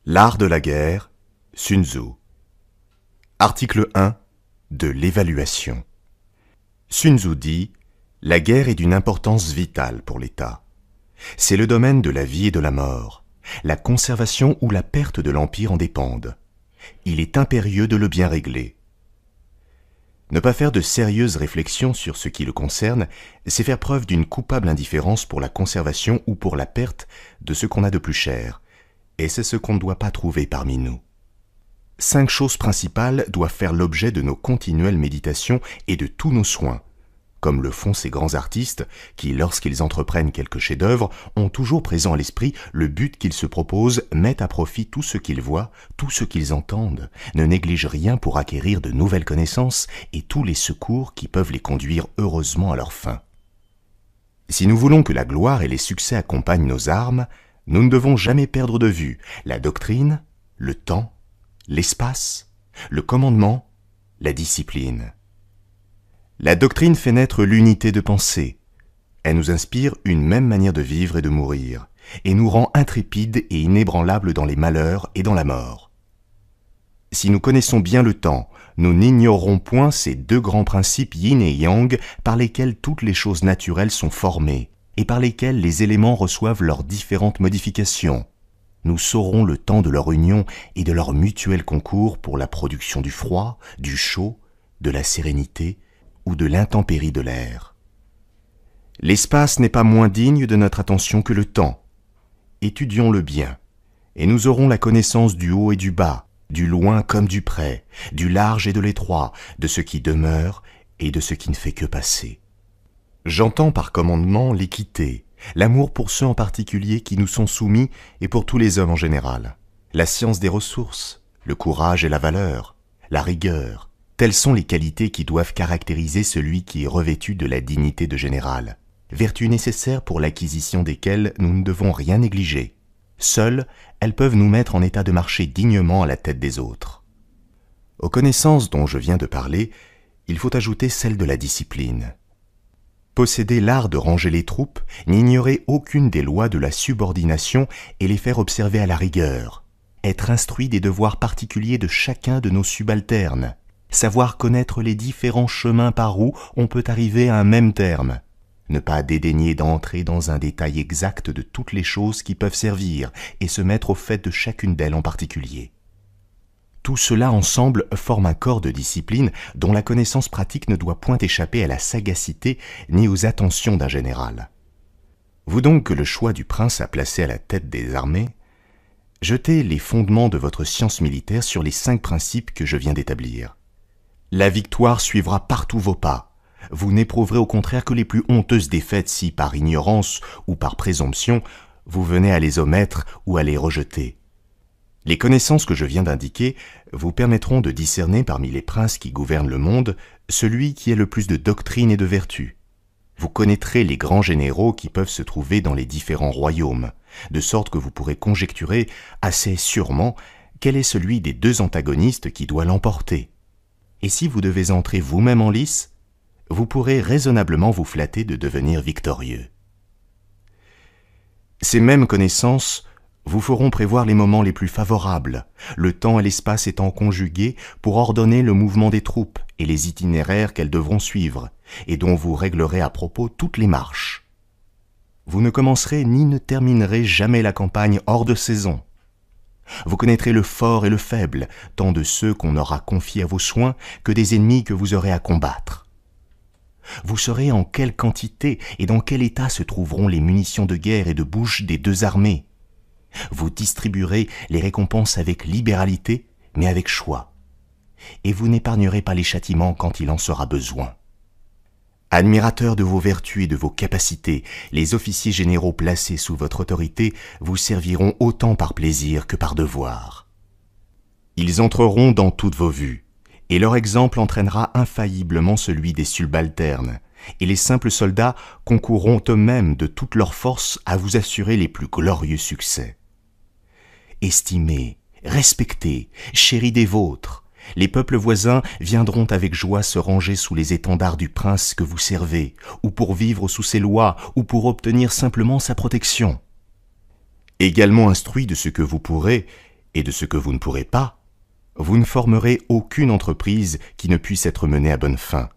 L'art de la guerre, Sun Tzu. Article 1 de l'évaluation. Sun Tzu dit « La guerre est d'une importance vitale pour l'État. C'est le domaine de la vie et de la mort. La conservation ou la perte de l'Empire en dépendent. Il est impérieux de le bien régler. » Ne pas faire de sérieuses réflexions sur ce qui le concerne, c'est faire preuve d'une coupable indifférence pour la conservation ou pour la perte de ce qu'on a de plus cher, et c'est ce qu'on ne doit pas trouver parmi nous. 5 choses principales doivent faire l'objet de nos continuelles méditations et de tous nos soins, comme le font ces grands artistes qui, lorsqu'ils entreprennent quelque chef-d'œuvre, ont toujours présent à l'esprit le but qu'ils se proposent, mettent à profit tout ce qu'ils voient, tout ce qu'ils entendent, ne négligent rien pour acquérir de nouvelles connaissances et tous les secours qui peuvent les conduire heureusement à leur fin. Si nous voulons que la gloire et les succès accompagnent nos armes, nous ne devons jamais perdre de vue la doctrine, le temps, l'espace, le commandement, la discipline. La doctrine fait naître l'unité de pensée. Elle nous inspire une même manière de vivre et de mourir, et nous rend intrépides et inébranlables dans les malheurs et dans la mort. Si nous connaissons bien le temps, nous n'ignorerons point ces 2 grands principes yin et yang par lesquels toutes les choses naturelles sont formées, et par lesquels les éléments reçoivent leurs différentes modifications. Nous saurons le temps de leur union et de leur mutuel concours pour la production du froid, du chaud, de la sérénité ou de l'intempérie de l'air. L'espace n'est pas moins digne de notre attention que le temps. Étudions-le bien, et nous aurons la connaissance du haut et du bas, du loin comme du près, du large et de l'étroit, de ce qui demeure et de ce qui ne fait que passer. J'entends par commandement l'équité, l'amour pour ceux en particulier qui nous sont soumis et pour tous les hommes en général, la science des ressources, le courage et la valeur, la rigueur. Telles sont les qualités qui doivent caractériser celui qui est revêtu de la dignité de général, vertus nécessaires pour l'acquisition desquelles nous ne devons rien négliger. Seules, elles peuvent nous mettre en état de marcher dignement à la tête des autres. Aux connaissances dont je viens de parler, il faut ajouter celle de la discipline. Posséder l'art de ranger les troupes, n'ignorer aucune des lois de la subordination et les faire observer à la rigueur. Être instruit des devoirs particuliers de chacun de nos subalternes. Savoir connaître les différents chemins par où on peut arriver à un même terme. Ne pas dédaigner d'entrer dans un détail exact de toutes les choses qui peuvent servir et se mettre au fait de chacune d'elles en particulier. Tout cela ensemble forme un corps de discipline dont la connaissance pratique ne doit point échapper à la sagacité ni aux attentions d'un général. Vous donc que le choix du prince à placer à la tête des armées, jetez les fondements de votre science militaire sur les 5 principes que je viens d'établir. La victoire suivra partout vos pas. Vous n'éprouverez au contraire que les plus honteuses défaites si, par ignorance ou par présomption, vous venez à les omettre ou à les rejeter. Les connaissances que je viens d'indiquer vous permettront de discerner parmi les princes qui gouvernent le monde celui qui a le plus de doctrine et de vertu. Vous connaîtrez les grands généraux qui peuvent se trouver dans les différents royaumes, de sorte que vous pourrez conjecturer assez sûrement quel est celui des 2 antagonistes qui doit l'emporter. Et si vous devez entrer vous-même en lice, vous pourrez raisonnablement vous flatter de devenir victorieux. Ces mêmes connaissances vous feront prévoir les moments les plus favorables, le temps et l'espace étant conjugués pour ordonner le mouvement des troupes et les itinéraires qu'elles devront suivre, et dont vous réglerez à propos toutes les marches. Vous ne commencerez ni ne terminerez jamais la campagne hors de saison. Vous connaîtrez le fort et le faible, tant de ceux qu'on aura confiés à vos soins que des ennemis que vous aurez à combattre. Vous saurez en quelle quantité et dans quel état se trouveront les munitions de guerre et de bouche des 2 armées. Vous distribuerez les récompenses avec libéralité, mais avec choix. Et vous n'épargnerez pas les châtiments quand il en sera besoin. Admirateurs de vos vertus et de vos capacités, les officiers généraux placés sous votre autorité vous serviront autant par plaisir que par devoir. Ils entreront dans toutes vos vues, et leur exemple entraînera infailliblement celui des subalternes, et les simples soldats concourront eux-mêmes de toute leur force à vous assurer les plus glorieux succès. Estimez, respectez, chéris des vôtres. Les peuples voisins viendront avec joie se ranger sous les étendards du prince que vous servez, ou pour vivre sous ses lois, ou pour obtenir simplement sa protection. Également instruits de ce que vous pourrez, et de ce que vous ne pourrez pas, vous ne formerez aucune entreprise qui ne puisse être menée à bonne fin.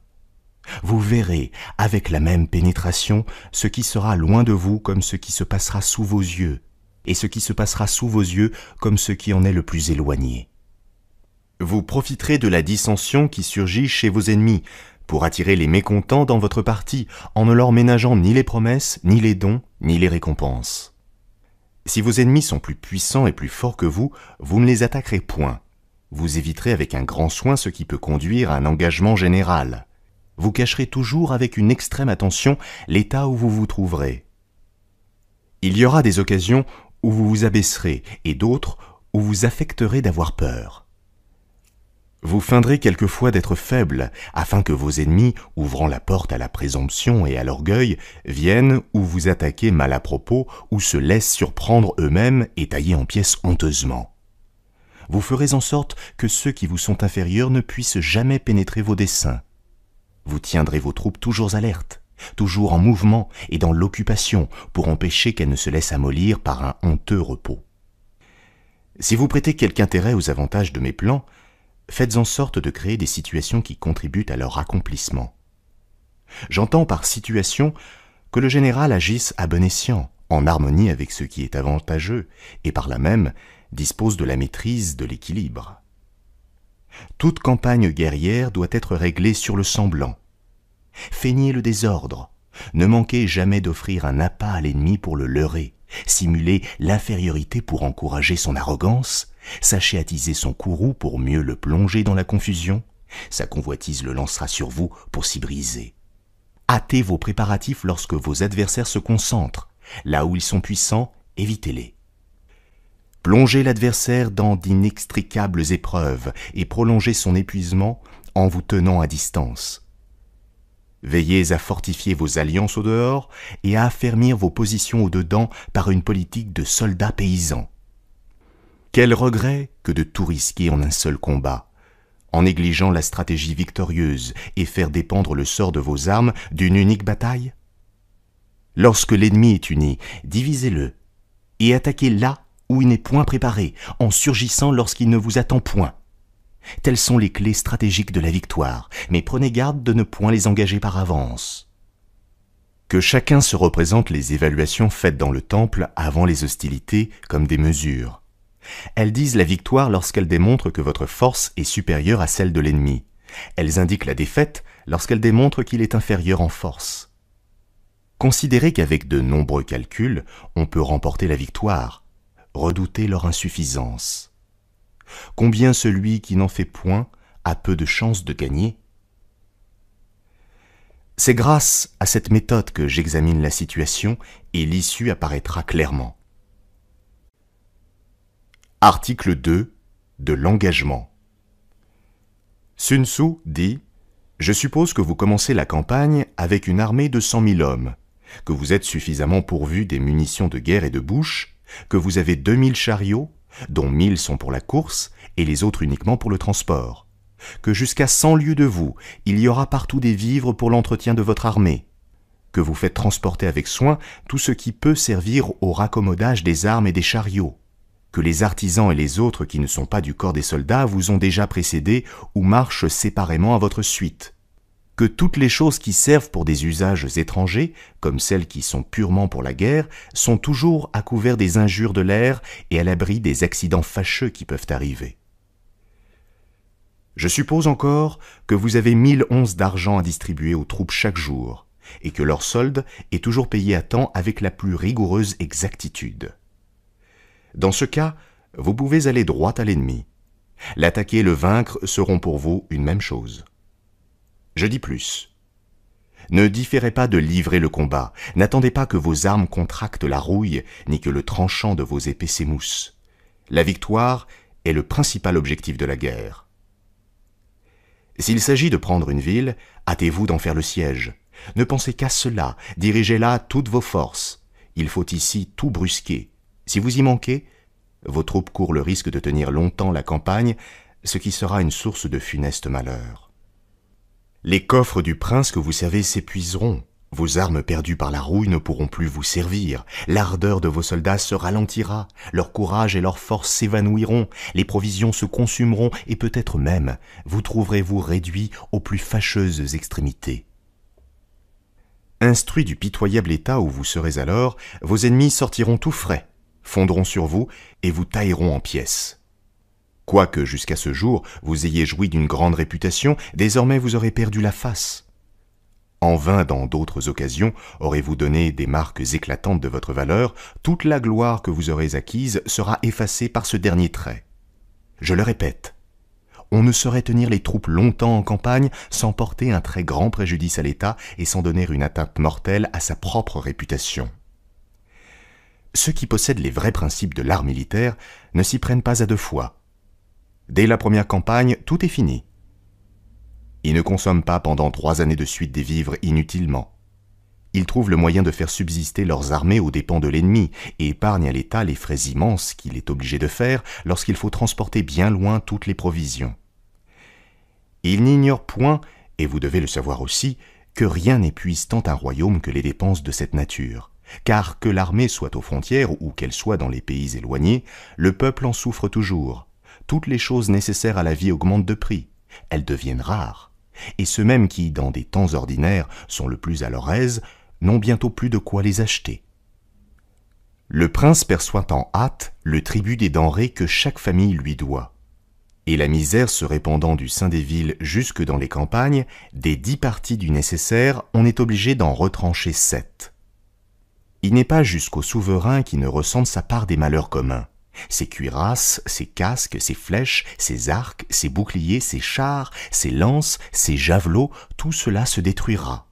Vous verrez avec la même pénétration ce qui sera loin de vous comme ce qui se passera sous vos yeux, et ce qui se passera sous vos yeux comme ce qui en est le plus éloigné. Vous profiterez de la dissension qui surgit chez vos ennemis pour attirer les mécontents dans votre parti en ne leur ménageant ni les promesses, ni les dons, ni les récompenses. Si vos ennemis sont plus puissants et plus forts que vous, vous ne les attaquerez point. Vous éviterez avec un grand soin ce qui peut conduire à un engagement général. Vous cacherez toujours avec une extrême attention l'état où vous vous trouverez. Il y aura des occasions où vous vous abaisserez et d'autres où vous affecterez d'avoir peur. Vous feindrez quelquefois d'être faible, afin que vos ennemis, ouvrant la porte à la présomption et à l'orgueil, viennent ou vous attaquer mal à propos, ou se laissent surprendre eux-mêmes et tailler en pièces honteusement. Vous ferez en sorte que ceux qui vous sont inférieurs ne puissent jamais pénétrer vos desseins. Vous tiendrez vos troupes toujours alertes, toujours en mouvement et dans l'occupation, pour empêcher qu'elles ne se laissent amollir par un honteux repos. Si vous prêtez quelque intérêt aux avantages de mes plans, faites en sorte de créer des situations qui contribuent à leur accomplissement. J'entends par situation que le général agisse à bon escient, en harmonie avec ce qui est avantageux, et par là même dispose de la maîtrise de l'équilibre. Toute campagne guerrière doit être réglée sur le semblant. Feignez le désordre, ne manquez jamais d'offrir un appât à l'ennemi pour le leurrer, simulez l'infériorité pour encourager son arrogance, sachez attiser son courroux pour mieux le plonger dans la confusion, sa convoitise le lancera sur vous pour s'y briser. Hâtez vos préparatifs lorsque vos adversaires se concentrent, là où ils sont puissants, évitez-les. Plongez l'adversaire dans d'inextricables épreuves et prolongez son épuisement en vous tenant à distance. Veillez à fortifier vos alliances au dehors et à affermir vos positions au dedans par une politique de soldats paysans. Quel regret que de tout risquer en un seul combat, en négligeant la stratégie victorieuse et faire dépendre le sort de vos armes d'une unique bataille? Lorsque l'ennemi est uni, divisez-le et attaquez là où il n'est point préparé, en surgissant lorsqu'il ne vous attend point. Telles sont les clés stratégiques de la victoire, mais prenez garde de ne point les engager par avance. Que chacun se représente les évaluations faites dans le temple avant les hostilités comme des mesures. Elles disent la victoire lorsqu'elles démontrent que votre force est supérieure à celle de l'ennemi. Elles indiquent la défaite lorsqu'elles démontrent qu'il est inférieur en force. Considérez qu'avec de nombreux calculs, on peut remporter la victoire. Redoutez leur insuffisance. Combien celui qui n'en fait point a peu de chances de gagner? C'est grâce à cette méthode que j'examine la situation et l'issue apparaîtra clairement. Article 2 de l'engagement. Sun Tzu dit « Je suppose que vous commencez la campagne avec une armée de 100 000 hommes, que vous êtes suffisamment pourvus des munitions de guerre et de bouche, que vous avez 2000 chariots, dont 1000 sont pour la course et les autres uniquement pour le transport, que jusqu'à 100 lieues de vous, il y aura partout des vivres pour l'entretien de votre armée, que vous faites transporter avec soin tout ce qui peut servir au raccommodage des armes et des chariots, que les artisans et les autres qui ne sont pas du corps des soldats vous ont déjà précédé ou marchent séparément à votre suite, que toutes les choses qui servent pour des usages étrangers, comme celles qui sont purement pour la guerre, sont toujours à couvert des injures de l'air et à l'abri des accidents fâcheux qui peuvent arriver. Je suppose encore que vous avez 1000 onces d'argent à distribuer aux troupes chaque jour, et que leur solde est toujours payé à temps avec la plus rigoureuse exactitude. Dans ce cas, vous pouvez aller droit à l'ennemi. L'attaquer et le vaincre seront pour vous une même chose. Je dis plus. Ne différez pas de livrer le combat, n'attendez pas que vos armes contractent la rouille, ni que le tranchant de vos épées s'émousse. La victoire est le principal objectif de la guerre. S'il s'agit de prendre une ville, hâtez-vous d'en faire le siège. Ne pensez qu'à cela, dirigez là toutes vos forces. Il faut ici tout brusquer. Si vous y manquez, vos troupes courent le risque de tenir longtemps la campagne, ce qui sera une source de funeste malheur. Les coffres du prince que vous servez s'épuiseront, Vos armes perdues par la rouille ne pourront plus vous servir, l'ardeur de vos soldats se ralentira, leur courage et leur force s'évanouiront, les provisions se consumeront et peut-être même vous trouverez-vous réduits aux plus fâcheuses extrémités. Instruits du pitoyable état où vous serez alors, vos ennemis sortiront tout frais, fondront sur vous et vous tailleront en pièces. Quoique jusqu'à ce jour vous ayez joui d'une grande réputation, désormais vous aurez perdu la face. En vain dans d'autres occasions aurez-vous donné des marques éclatantes de votre valeur, toute la gloire que vous aurez acquise sera effacée par ce dernier trait. Je le répète, on ne saurait tenir les troupes longtemps en campagne sans porter un très grand préjudice à l'État et sans donner une atteinte mortelle à sa propre réputation. Ceux qui possèdent les vrais principes de l'art militaire ne s'y prennent pas à deux fois. Dès la première campagne, tout est fini. Ils ne consomment pas pendant 3 années de suite des vivres inutilement. Ils trouvent le moyen de faire subsister leurs armées aux dépens de l'ennemi et épargnent à l'État les frais immenses qu'il est obligé de faire lorsqu'il faut transporter bien loin toutes les provisions. Ils n'ignorent point, et vous devez le savoir aussi, que rien n'épuise tant un royaume que les dépenses de cette nature. Car que l'armée soit aux frontières ou qu'elle soit dans les pays éloignés, le peuple en souffre toujours. Toutes les choses nécessaires à la vie augmentent de prix. Elles deviennent rares. Et ceux mêmes qui, dans des temps ordinaires, sont le plus à leur aise, n'ont bientôt plus de quoi les acheter. Le prince perçoit en hâte le tribut des denrées que chaque famille lui doit. Et la misère se répandant du sein des villes jusque dans les campagnes, des 10 parties du nécessaire, on est obligé d'en retrancher 7. Il n'est pas jusqu'au souverain qui ne ressente sa part des malheurs communs. Ses cuirasses, ses casques, ses flèches, ses arcs, ses boucliers, ses chars, ses lances, ses javelots, tout cela se détruira.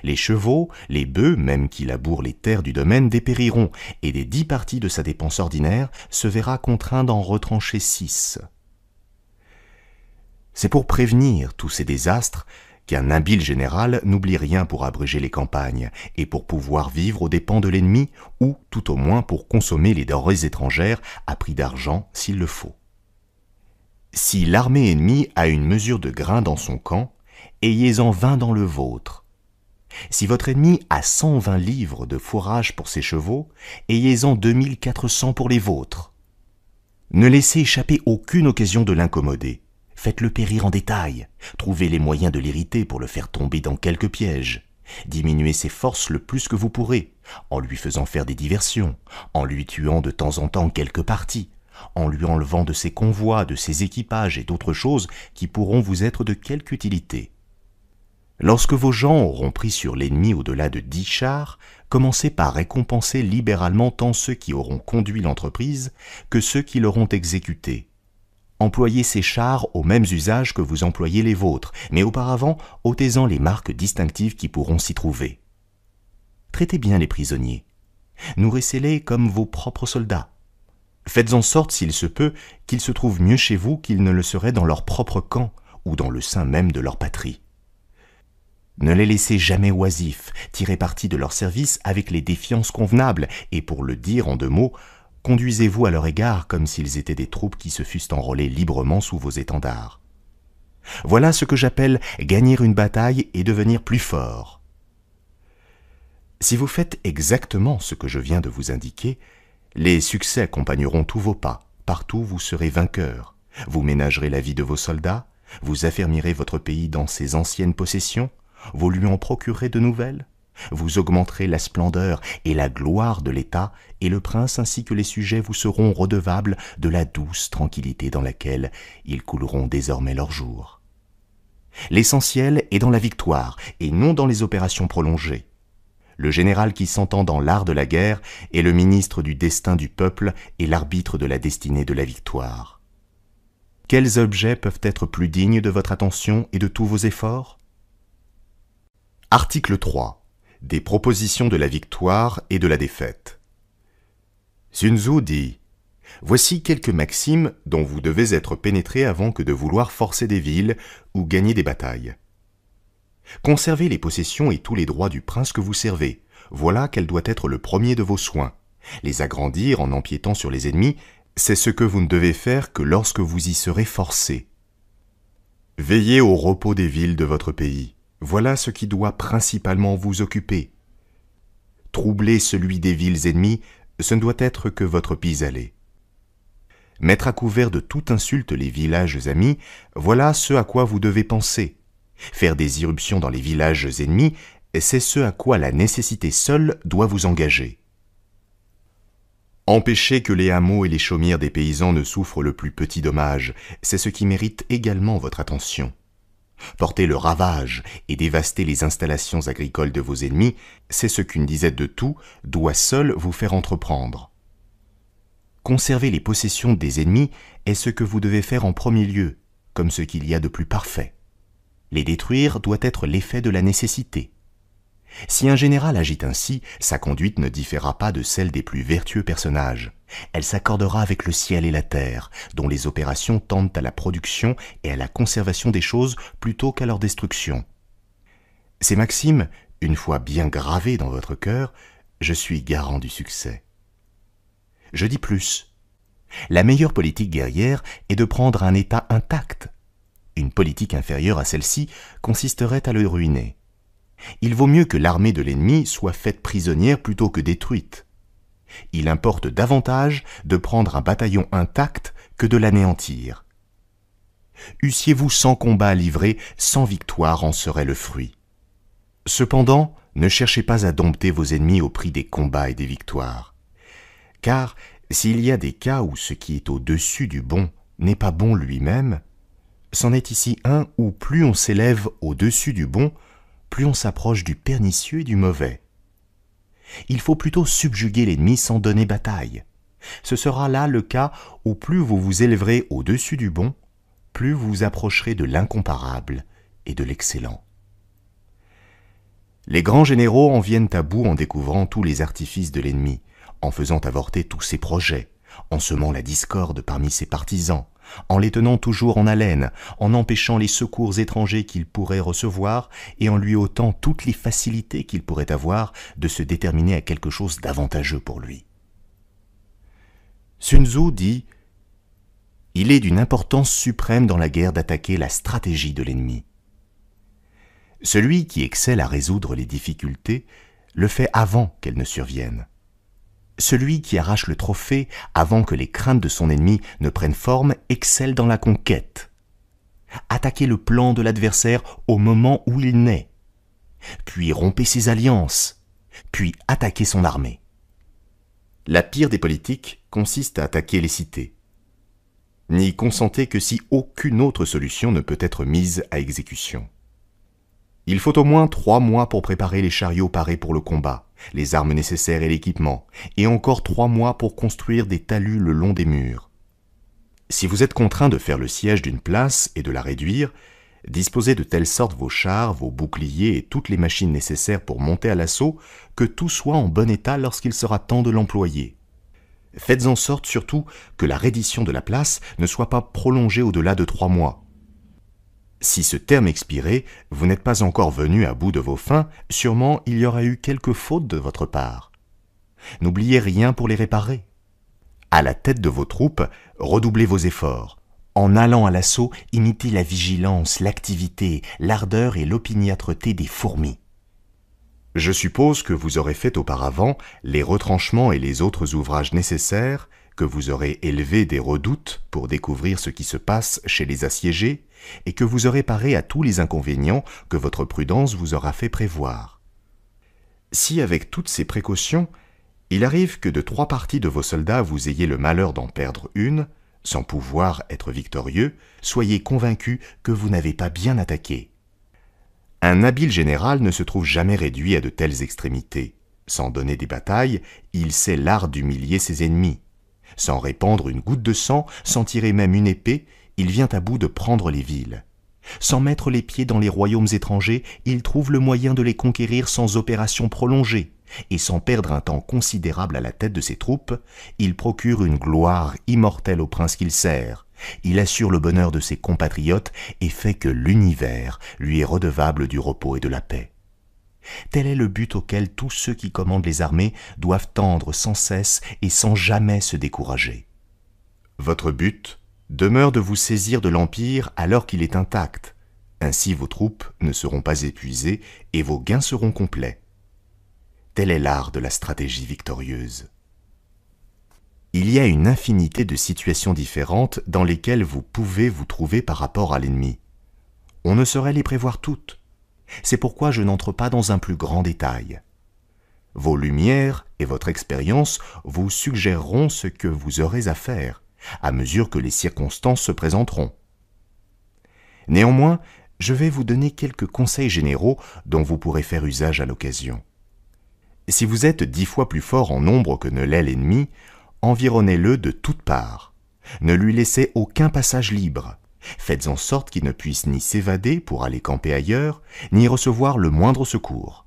Les chevaux, les bœufs, même qui labourent les terres du domaine, dépériront, et des 10 parties de sa dépense ordinaire se verra contraint d'en retrancher 6. C'est pour prévenir tous ces désastres qu'un habile général n'oublie rien pour abréger les campagnes et pour pouvoir vivre aux dépens de l'ennemi ou tout au moins pour consommer les denrées étrangères à prix d'argent s'il le faut. Si l'armée ennemie a une mesure de grain dans son camp, ayez-en 20 dans le vôtre. Si votre ennemi a 120 livres de fourrage pour ses chevaux, ayez-en 2400 pour les vôtres. Ne laissez échapper aucune occasion de l'incommoder. Faites-le périr en détail, trouvez les moyens de l'irriter pour le faire tomber dans quelques pièges. Diminuez ses forces le plus que vous pourrez, en lui faisant faire des diversions, en lui tuant de temps en temps quelques parties, en lui enlevant de ses convois, de ses équipages et d'autres choses qui pourront vous être de quelque utilité. Lorsque vos gens auront pris sur l'ennemi au-delà de 10 chars, commencez par récompenser libéralement tant ceux qui auront conduit l'entreprise que ceux qui l'auront exécutée. Employez ces chars aux mêmes usages que vous employez les vôtres, mais auparavant, ôtez-en les marques distinctives qui pourront s'y trouver. Traitez bien les prisonniers. Nourrissez-les comme vos propres soldats. Faites en sorte, s'il se peut, qu'ils se trouvent mieux chez vous qu'ils ne le seraient dans leur propre camp ou dans le sein même de leur patrie. Ne les laissez jamais oisifs, tirez parti de leur service avec les défiances convenables et, pour le dire en 2 mots, conduisez-vous à leur égard comme s'ils étaient des troupes qui se fussent enrôlées librement sous vos étendards. Voilà ce que j'appelle gagner une bataille et devenir plus fort. Si vous faites exactement ce que je viens de vous indiquer, les succès accompagneront tous vos pas, partout vous serez vainqueur, vous ménagerez la vie de vos soldats, vous affermirez votre pays dans ses anciennes possessions, vous lui en procurerez de nouvelles, vous augmenterez la splendeur et la gloire de l'État, et le prince ainsi que les sujets vous seront redevables de la douce tranquillité dans laquelle ils couleront désormais leurs jours. L'essentiel est dans la victoire, et non dans les opérations prolongées. Le général qui s'entend dans l'art de la guerre est le ministre du destin du peuple et l'arbitre de la destinée de la victoire. Quels objets peuvent être plus dignes de votre attention et de tous vos efforts? Article 3. Des propositions de la victoire et de la défaite. Sun Tzu dit « Voici quelques maximes dont vous devez être pénétrés avant que de vouloir forcer des villes ou gagner des batailles. Conservez les possessions et tous les droits du prince que vous servez. Voilà quel doit être le premier de vos soins. Les agrandir en empiétant sur les ennemis, c'est ce que vous ne devez faire que lorsque vous y serez forcés. Veillez au repos des villes de votre pays. Voilà ce qui doit principalement vous occuper. Troubler celui des villes ennemies, ce ne doit être que votre pis-aller. Mettre à couvert de toute insulte les villages amis, voilà ce à quoi vous devez penser. Faire des irruptions dans les villages ennemis, c'est ce à quoi la nécessité seule doit vous engager. Empêcher que les hameaux et les chaumières des paysans ne souffrent le plus petit dommage, c'est ce qui mérite également votre attention. Porter le ravage et dévaster les installations agricoles de vos ennemis, c'est ce qu'une disette de tout doit seule vous faire entreprendre. Conserver les possessions des ennemis est ce que vous devez faire en premier lieu, comme ce qu'il y a de plus parfait. Les détruire doit être l'effet de la nécessité. Si un général agit ainsi, sa conduite ne différera pas de celle des plus vertueux personnages. Elle s'accordera avec le ciel et la terre, dont les opérations tendent à la production et à la conservation des choses plutôt qu'à leur destruction. Ces maximes, une fois bien gravées dans votre cœur, je suis garant du succès. Je dis plus. La meilleure politique guerrière est de prendre un État intact. Une politique inférieure à celle-ci consisterait à le ruiner. Il vaut mieux que l'armée de l'ennemi soit faite prisonnière plutôt que détruite. Il importe davantage de prendre un bataillon intact que de l'anéantir. Eussiez-vous 100 combats à livrer, 100 victoires en seraient le fruit. Cependant, ne cherchez pas à dompter vos ennemis au prix des combats et des victoires. Car s'il y a des cas où ce qui est au-dessus du bon n'est pas bon lui-même, c'en est ici un où plus on s'élève au-dessus du bon, plus on s'approche du pernicieux et du mauvais. Il faut plutôt subjuguer l'ennemi sans donner bataille. Ce sera là le cas où plus vous vous élèverez au-dessus du bon, plus vous vous approcherez de l'incomparable et de l'excellent. Les grands généraux en viennent à bout en découvrant tous les artifices de l'ennemi, en faisant avorter tous ses projets, en semant la discorde parmi ses partisans, en les tenant toujours en haleine, en empêchant les secours étrangers qu'il pourrait recevoir et en lui ôtant toutes les facilités qu'il pourrait avoir de se déterminer à quelque chose d'avantageux pour lui. Sun Tzu dit « Il est d'une importance suprême dans la guerre d'attaquer la stratégie de l'ennemi. Celui qui excelle à résoudre les difficultés le fait avant qu'elles ne surviennent. Celui qui arrache le trophée avant que les craintes de son ennemi ne prennent forme excelle dans la conquête. Attaquez le plan de l'adversaire au moment où il naît, puis rompez ses alliances, puis attaquez son armée. La pire des politiques consiste à attaquer les cités. N'y consentez que si aucune autre solution ne peut être mise à exécution. Il faut au moins 3 mois pour préparer les chariots parés pour le combat, les armes nécessaires et l'équipement, et encore 3 mois pour construire des talus le long des murs. Si vous êtes contraint de faire le siège d'une place et de la réduire, disposez de telle sorte vos chars, vos boucliers et toutes les machines nécessaires pour monter à l'assaut que tout soit en bon état lorsqu'il sera temps de l'employer. Faites en sorte surtout que la reddition de la place ne soit pas prolongée au-delà de 3 mois. Si ce terme expirait, vous n'êtes pas encore venu à bout de vos fins, sûrement il y aura eu quelques fautes de votre part. N'oubliez rien pour les réparer. À la tête de vos troupes, redoublez vos efforts. En allant à l'assaut, imitez la vigilance, l'activité, l'ardeur et l'opiniâtreté des fourmis. Je suppose que vous aurez fait auparavant les retranchements et les autres ouvrages nécessaires, que vous aurez élevé des redoutes pour découvrir ce qui se passe chez les assiégés, et que vous aurez paré à tous les inconvénients que votre prudence vous aura fait prévoir. Si avec toutes ces précautions, il arrive que de 3 parties de vos soldats vous ayez le malheur d'en perdre une, sans pouvoir être victorieux, soyez convaincus que vous n'avez pas bien attaqué. Un habile général ne se trouve jamais réduit à de telles extrémités. Sans donner des batailles, il sait l'art d'humilier ses ennemis. Sans répandre une goutte de sang, sans tirer même une épée, il vient à bout de prendre les villes. Sans mettre les pieds dans les royaumes étrangers, il trouve le moyen de les conquérir sans opération prolongée, et sans perdre un temps considérable à la tête de ses troupes, il procure une gloire immortelle au prince qu'il sert, il assure le bonheur de ses compatriotes et fait que l'univers lui est redevable du repos et de la paix. Tel est le but auquel tous ceux qui commandent les armées doivent tendre sans cesse et sans jamais se décourager. Votre but demeure de vous saisir de l'Empire alors qu'il est intact, Ainsi vos troupes ne seront pas épuisées et vos gains seront complets. Tel est l'art de la stratégie victorieuse. Il y a une infinité de situations différentes dans lesquelles vous pouvez vous trouver par rapport à l'ennemi. On ne saurait les prévoir toutes. C'est pourquoi je n'entre pas dans un plus grand détail. Vos lumières et votre expérience vous suggéreront ce que vous aurez à faire, à mesure que les circonstances se présenteront. Néanmoins, je vais vous donner quelques conseils généraux dont vous pourrez faire usage à l'occasion. Si vous êtes 10 fois plus fort en nombre que ne l'est l'ennemi, environnez-le de toutes parts. Ne lui laissez aucun passage libre. Faites en sorte qu'il ne puisse ni s'évader pour aller camper ailleurs, ni recevoir le moindre secours.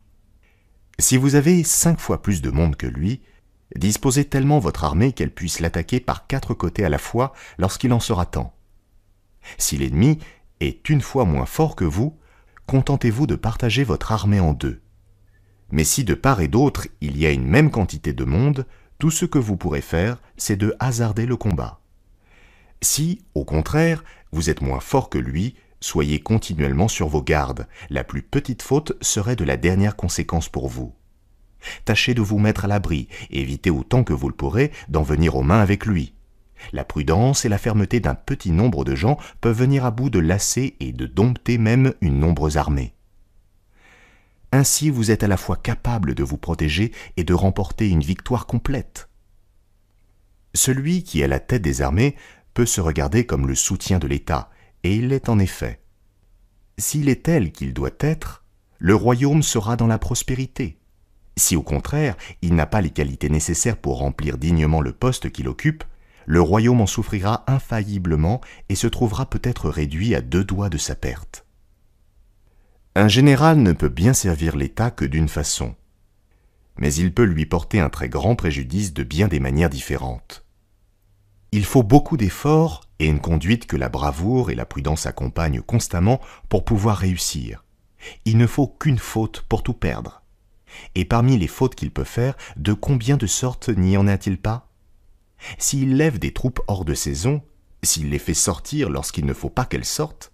Si vous avez 5 fois plus de monde que lui, disposez tellement votre armée qu'elle puisse l'attaquer par 4 côtés à la fois lorsqu'il en sera temps. Si l'ennemi est 1 fois moins fort que vous, contentez-vous de partager votre armée en 2. Mais si de part et d'autre il y a une même quantité de monde, tout ce que vous pourrez faire, c'est de hasarder le combat. Si, au contraire, vous êtes moins fort que lui, soyez continuellement sur vos gardes. La plus petite faute serait de la dernière conséquence pour vous. Tâchez de vous mettre à l'abri et évitez autant que vous le pourrez d'en venir aux mains avec lui. La prudence et la fermeté d'un petit nombre de gens peuvent venir à bout de lasser et de dompter même une nombreuse armée. Ainsi, vous êtes à la fois capable de vous protéger et de remporter une victoire complète. Celui qui est à la tête des armées peut se regarder comme le soutien de l'État, et il l'est en effet. S'il est tel qu'il doit être, le royaume sera dans la prospérité. Si au contraire, il n'a pas les qualités nécessaires pour remplir dignement le poste qu'il occupe, le royaume en souffrira infailliblement et se trouvera peut-être réduit à 2 doigts de sa perte. Un général ne peut bien servir l'État que d'une façon, mais il peut lui porter un très grand préjudice de bien des manières différentes. Il faut beaucoup d'efforts et une conduite que la bravoure et la prudence accompagnent constamment pour pouvoir réussir. Il ne faut qu'une faute pour tout perdre. Et parmi les fautes qu'il peut faire, de combien de sortes n'y en a-t-il pas? S'il lève des troupes hors de saison, s'il les fait sortir lorsqu'il ne faut pas qu'elles sortent,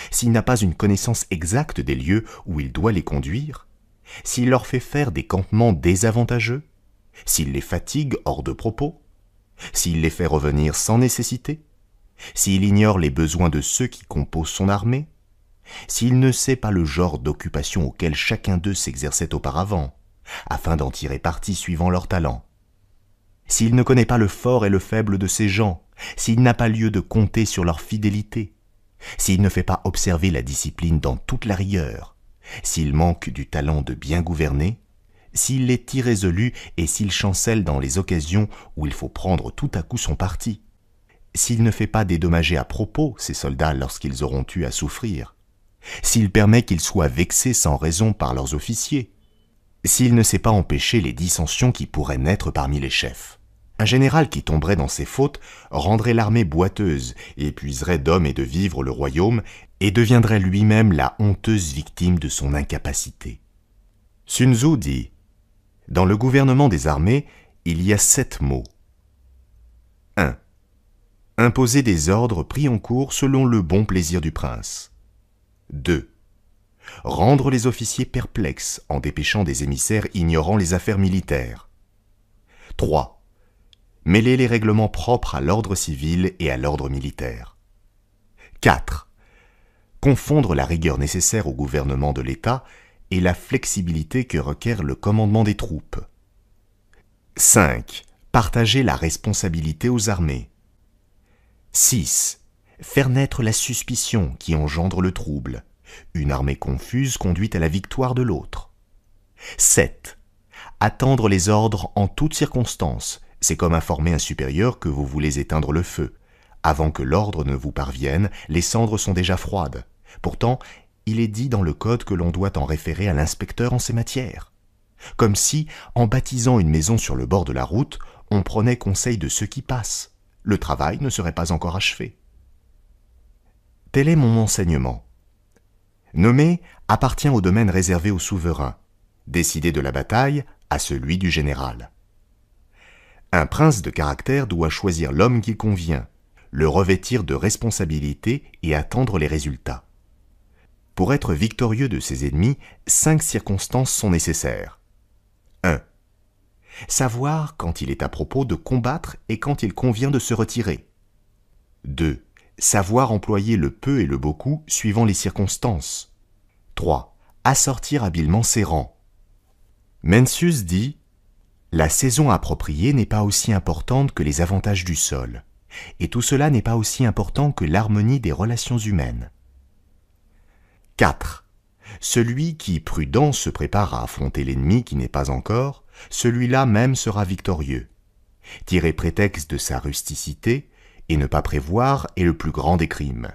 s'il n'a pas une connaissance exacte des lieux où il doit les conduire, s'il leur fait faire des campements désavantageux, s'il les fatigue hors de propos, s'il les fait revenir sans nécessité, s'il ignore les besoins de ceux qui composent son armée, s'il ne sait pas le genre d'occupation auquel chacun d'eux s'exerçait auparavant, afin d'en tirer parti suivant leur talent, s'il ne connaît pas le fort et le faible de ses gens, s'il n'a pas lieu de compter sur leur fidélité, s'il ne fait pas observer la discipline dans toute la rigueur, s'il manque du talent de bien gouverner, s'il est irrésolu et s'il chancelle dans les occasions où il faut prendre tout à coup son parti, s'il ne fait pas dédommager à propos ses soldats lorsqu'ils auront eu à souffrir, s'il permet qu'ils soient vexés sans raison par leurs officiers, s'il ne sait pas empêcher les dissensions qui pourraient naître parmi les chefs. Un général qui tomberait dans ces fautes rendrait l'armée boiteuse, épuiserait d'hommes et de vivres le royaume et deviendrait lui-même la honteuse victime de son incapacité. Sun Tzu dit: dans le gouvernement des armées, il y a 7 mots. 1. Imposer des ordres pris en cours selon le bon plaisir du prince. 2. Rendre les officiers perplexes en dépêchant des émissaires ignorant les affaires militaires. 3. Mêler les règlements propres à l'ordre civil et à l'ordre militaire. 4. Confondre la rigueur nécessaire au gouvernement de l'État et la flexibilité que requiert le commandement des troupes. 5. Partager la responsabilité aux armées. 6. Faire naître la suspicion qui engendre le trouble. Une armée confuse conduit à la victoire de l'autre. 7. Attendre les ordres en toutes circonstances. C'est comme informer un supérieur que vous voulez éteindre le feu. Avant que l'ordre ne vous parvienne, les cendres sont déjà froides. Pourtant, il est dit dans le code que l'on doit en référer à l'inspecteur en ces matières. Comme si, en baptisant une maison sur le bord de la route, on prenait conseil de ceux qui passent. Le travail ne serait pas encore achevé. Tel est mon enseignement. Nommer appartient au domaine réservé au souverain, décider de la bataille à celui du général. Un prince de caractère doit choisir l'homme qui convient, le revêtir de responsabilité et attendre les résultats. Pour être victorieux de ses ennemis, 5 circonstances sont nécessaires. 1. Savoir quand il est à propos de combattre et quand il convient de se retirer. 2. Savoir employer le peu et le beaucoup suivant les circonstances. 3. Assortir habilement ses rangs. Mencius dit « La saison appropriée n'est pas aussi importante que les avantages du sol, et tout cela n'est pas aussi important que l'harmonie des relations humaines. » 4. Celui qui, prudent, se prépare à affronter l'ennemi qui n'est pas encore, celui-là même sera victorieux. Tirer prétexte de sa rusticité et ne pas prévoir est le plus grand des crimes.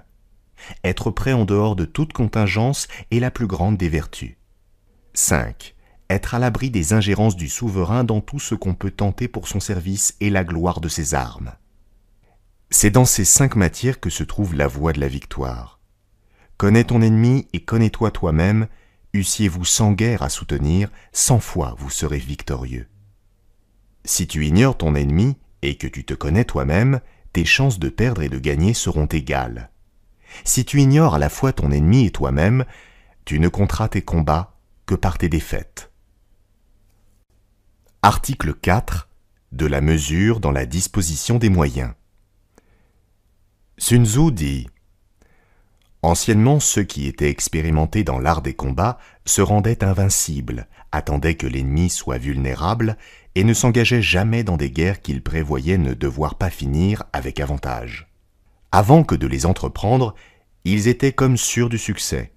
Être prêt en dehors de toute contingence est la plus grande des vertus. 5. Être à l'abri des ingérences du souverain dans tout ce qu'on peut tenter pour son service et la gloire de ses armes. C'est dans ces 5 matières que se trouve la voie de la victoire. Connais ton ennemi et connais-toi toi-même, eussiez-vous 100 guerres à soutenir, 100 fois vous serez victorieux. Si tu ignores ton ennemi et que tu te connais toi-même, tes chances de perdre et de gagner seront égales. Si tu ignores à la fois ton ennemi et toi-même, tu ne compteras tes combats que par tes défaites. Article 4. De la mesure dans la disposition des moyens. Sun Tzu dit « Anciennement, ceux qui étaient expérimentés dans l'art des combats se rendaient invincibles, attendaient que l'ennemi soit vulnérable et ne s'engageaient jamais dans des guerres qu'ils prévoyaient ne devoir pas finir avec avantage. Avant que de les entreprendre, ils étaient comme sûrs du succès.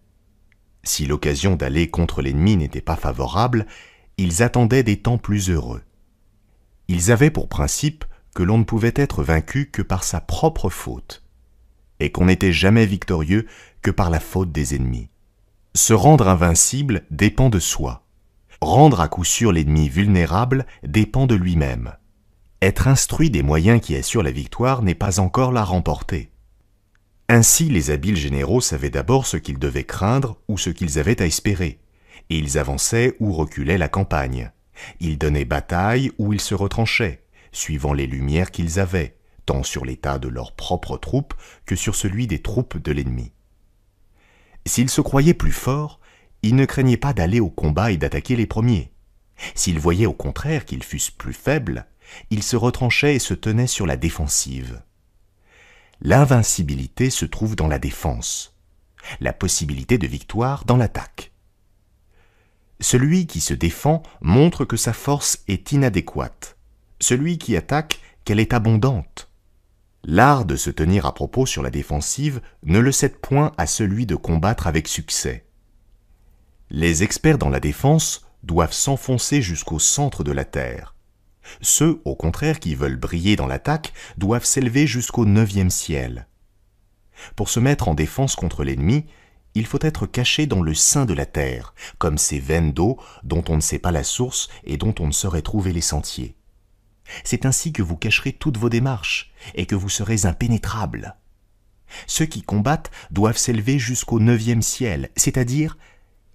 Si l'occasion d'aller contre l'ennemi n'était pas favorable, ils attendaient des temps plus heureux. Ils avaient pour principe que l'on ne pouvait être vaincu que par sa propre faute, et qu'on n'était jamais victorieux que par la faute des ennemis. Se rendre invincible dépend de soi. Rendre à coup sûr l'ennemi vulnérable dépend de lui-même. Être instruit des moyens qui assurent la victoire n'est pas encore la remporter. Ainsi, les habiles généraux savaient d'abord ce qu'ils devaient craindre ou ce qu'ils avaient à espérer, et ils avançaient ou reculaient la campagne. Ils donnaient bataille ou ils se retranchaient, suivant les lumières qu'ils avaient, tant sur l'état de leurs propres troupes que sur celui des troupes de l'ennemi. S'ils se croyaient plus forts, ils ne craignaient pas d'aller au combat et d'attaquer les premiers. S'ils voyaient au contraire qu'ils fussent plus faibles, ils se retranchaient et se tenaient sur la défensive. L'invincibilité se trouve dans la défense, la possibilité de victoire dans l'attaque. Celui qui se défend montre que sa force est inadéquate, celui qui attaque qu'elle est abondante. L'art de se tenir à propos sur la défensive ne le cède point à celui de combattre avec succès. Les experts dans la défense doivent s'enfoncer jusqu'au centre de la terre. Ceux, au contraire, qui veulent briller dans l'attaque doivent s'élever jusqu'au 9e ciel. Pour se mettre en défense contre l'ennemi, il faut être caché dans le sein de la terre, comme ces veines d'eau dont on ne sait pas la source et dont on ne saurait trouver les sentiers. C'est ainsi que vous cacherez toutes vos démarches et que vous serez impénétrables. Ceux qui combattent doivent s'élever jusqu'au 9e ciel, c'est-à-dire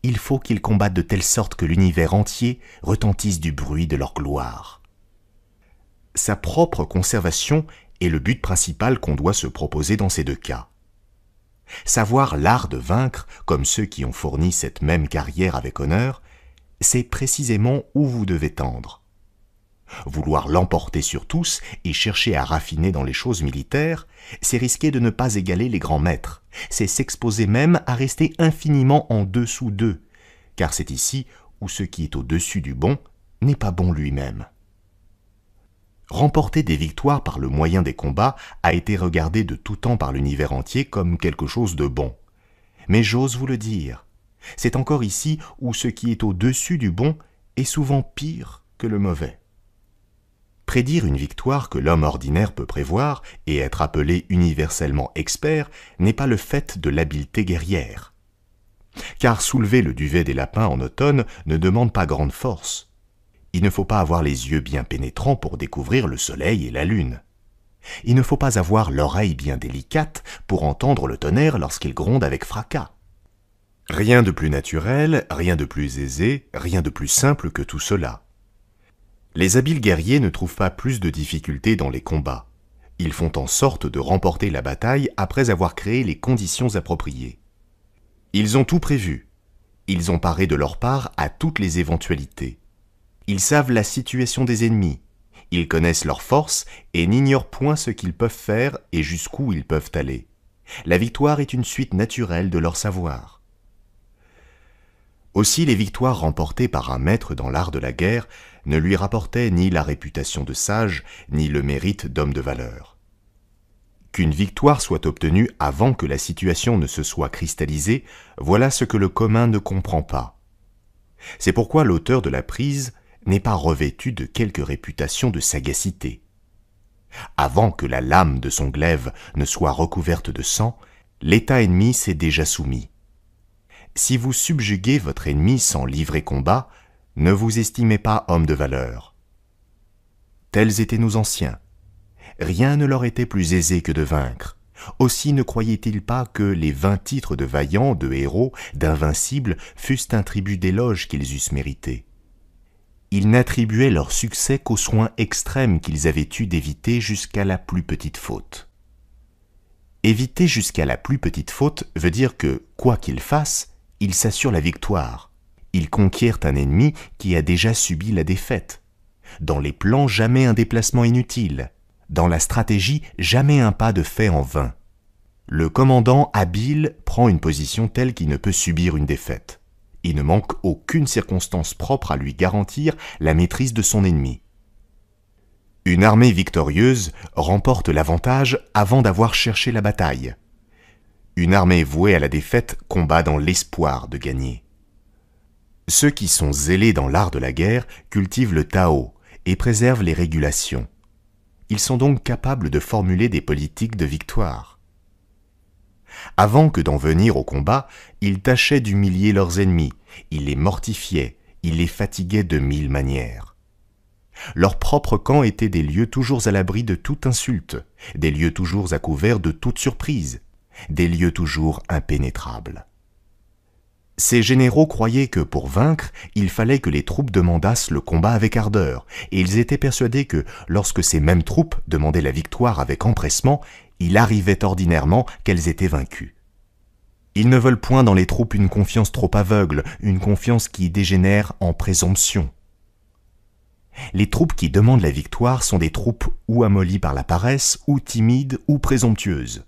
il faut qu'ils combattent de telle sorte que l'univers entier retentisse du bruit de leur gloire. Sa propre conservation est le but principal qu'on doit se proposer dans ces 2 cas. Savoir l'art de vaincre, comme ceux qui ont fourni cette même carrière avec honneur, c'est précisément où vous devez tendre. Vouloir l'emporter sur tous et chercher à raffiner dans les choses militaires, c'est risquer de ne pas égaler les grands maîtres, c'est s'exposer même à rester infiniment en dessous d'eux, car c'est ici où ce qui est au-dessus du bon n'est pas bon lui-même. Remporter des victoires par le moyen des combats a été regardé de tout temps par l'univers entier comme quelque chose de bon. Mais j'ose vous le dire, c'est encore ici où ce qui est au-dessus du bon est souvent pire que le mauvais. Prédire une victoire que l'homme ordinaire peut prévoir et être appelé universellement expert n'est pas le fait de l'habileté guerrière. Car soulever le duvet des lapins en automne ne demande pas grande force. Il ne faut pas avoir les yeux bien pénétrants pour découvrir le soleil et la lune. Il ne faut pas avoir l'oreille bien délicate pour entendre le tonnerre lorsqu'il gronde avec fracas. Rien de plus naturel, rien de plus aisé, rien de plus simple que tout cela. Les habiles guerriers ne trouvent pas plus de difficultés dans les combats. Ils font en sorte de remporter la bataille après avoir créé les conditions appropriées. Ils ont tout prévu. Ils ont paré de leur part à toutes les éventualités. Ils savent la situation des ennemis. Ils connaissent leurs forces et n'ignorent point ce qu'ils peuvent faire et jusqu'où ils peuvent aller. La victoire est une suite naturelle de leur savoir. Aussi les victoires remportées par un maître dans l'art de la guerre ne lui rapportaient ni la réputation de sage, ni le mérite d'homme de valeur. Qu'une victoire soit obtenue avant que la situation ne se soit cristallisée, voilà ce que le commun ne comprend pas. C'est pourquoi l'auteur de la prise n'est pas revêtu de quelque réputation de sagacité. Avant que la lame de son glaive ne soit recouverte de sang, l'état ennemi s'est déjà soumis. Si vous subjuguez votre ennemi sans livrer combat, ne vous estimez pas homme de valeur. Tels étaient nos anciens. Rien ne leur était plus aisé que de vaincre. Aussi ne croyaient-ils pas que les 20 titres de vaillants, de héros, d'invincibles fussent un tribut d'éloge qu'ils eussent mérité. Ils n'attribuaient leur succès qu'aux soins extrêmes qu'ils avaient eus d'éviter jusqu'à la plus petite faute. Éviter jusqu'à la plus petite faute veut dire que, quoi qu'ils fassent, ils s'assurent la victoire. Ils conquièrent un ennemi qui a déjà subi la défaite. Dans les plans, jamais un déplacement inutile. Dans la stratégie, jamais un pas de fait en vain. Le commandant habile prend une position telle qu'il ne peut subir une défaite. Il ne manque aucune circonstance propre à lui garantir la maîtrise de son ennemi. Une armée victorieuse remporte l'avantage avant d'avoir cherché la bataille. Une armée vouée à la défaite combat dans l'espoir de gagner. Ceux qui sont zélés dans l'art de la guerre cultivent le Tao et préservent les régulations. Ils sont donc capables de formuler des politiques de victoire. Avant que d'en venir au combat, ils tâchaient d'humilier leurs ennemis, ils les mortifiaient, ils les fatiguaient de 1000 manières. Leur propre camp était des lieux toujours à l'abri de toute insulte, des lieux toujours à couvert de toute surprise, des lieux toujours impénétrables. Ces généraux croyaient que pour vaincre, il fallait que les troupes demandassent le combat avec ardeur, et ils étaient persuadés que, lorsque ces mêmes troupes demandaient la victoire avec empressement, il arrivait ordinairement qu'elles étaient vaincues. Ils ne veulent point dans les troupes une confiance trop aveugle, une confiance qui dégénère en présomption. Les troupes qui demandent la victoire sont des troupes ou amollies par la paresse, ou timides, ou présomptueuses.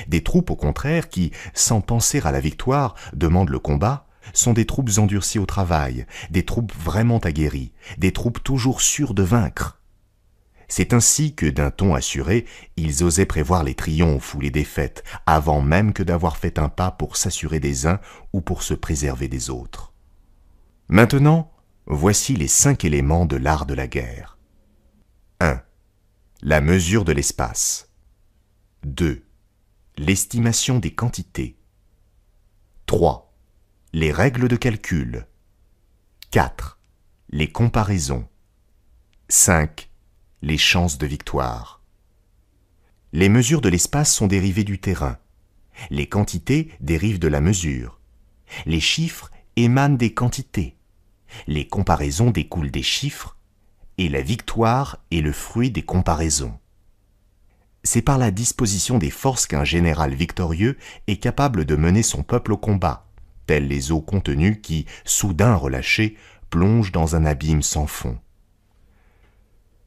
Des troupes, au contraire, qui, sans penser à la victoire, demandent le combat, sont des troupes endurcies au travail, des troupes vraiment aguerries, des troupes toujours sûres de vaincre. C'est ainsi que, d'un ton assuré, ils osaient prévoir les triomphes ou les défaites, avant même que d'avoir fait un pas pour s'assurer des uns ou pour se préserver des autres. Maintenant, voici les 5 éléments de l'art de la guerre. 1. La mesure de l'espace. 2. L'estimation des quantités. 3. Les règles de calcul. 4. Les comparaisons. 5. Les chances de victoire. Les mesures de l'espace sont dérivées du terrain. Les quantités dérivent de la mesure. Les chiffres émanent des quantités. Les comparaisons découlent des chiffres. Et la victoire est le fruit des comparaisons. C'est par la disposition des forces qu'un général victorieux est capable de mener son peuple au combat, tels les eaux contenues qui, soudain relâchées, plongent dans un abîme sans fond.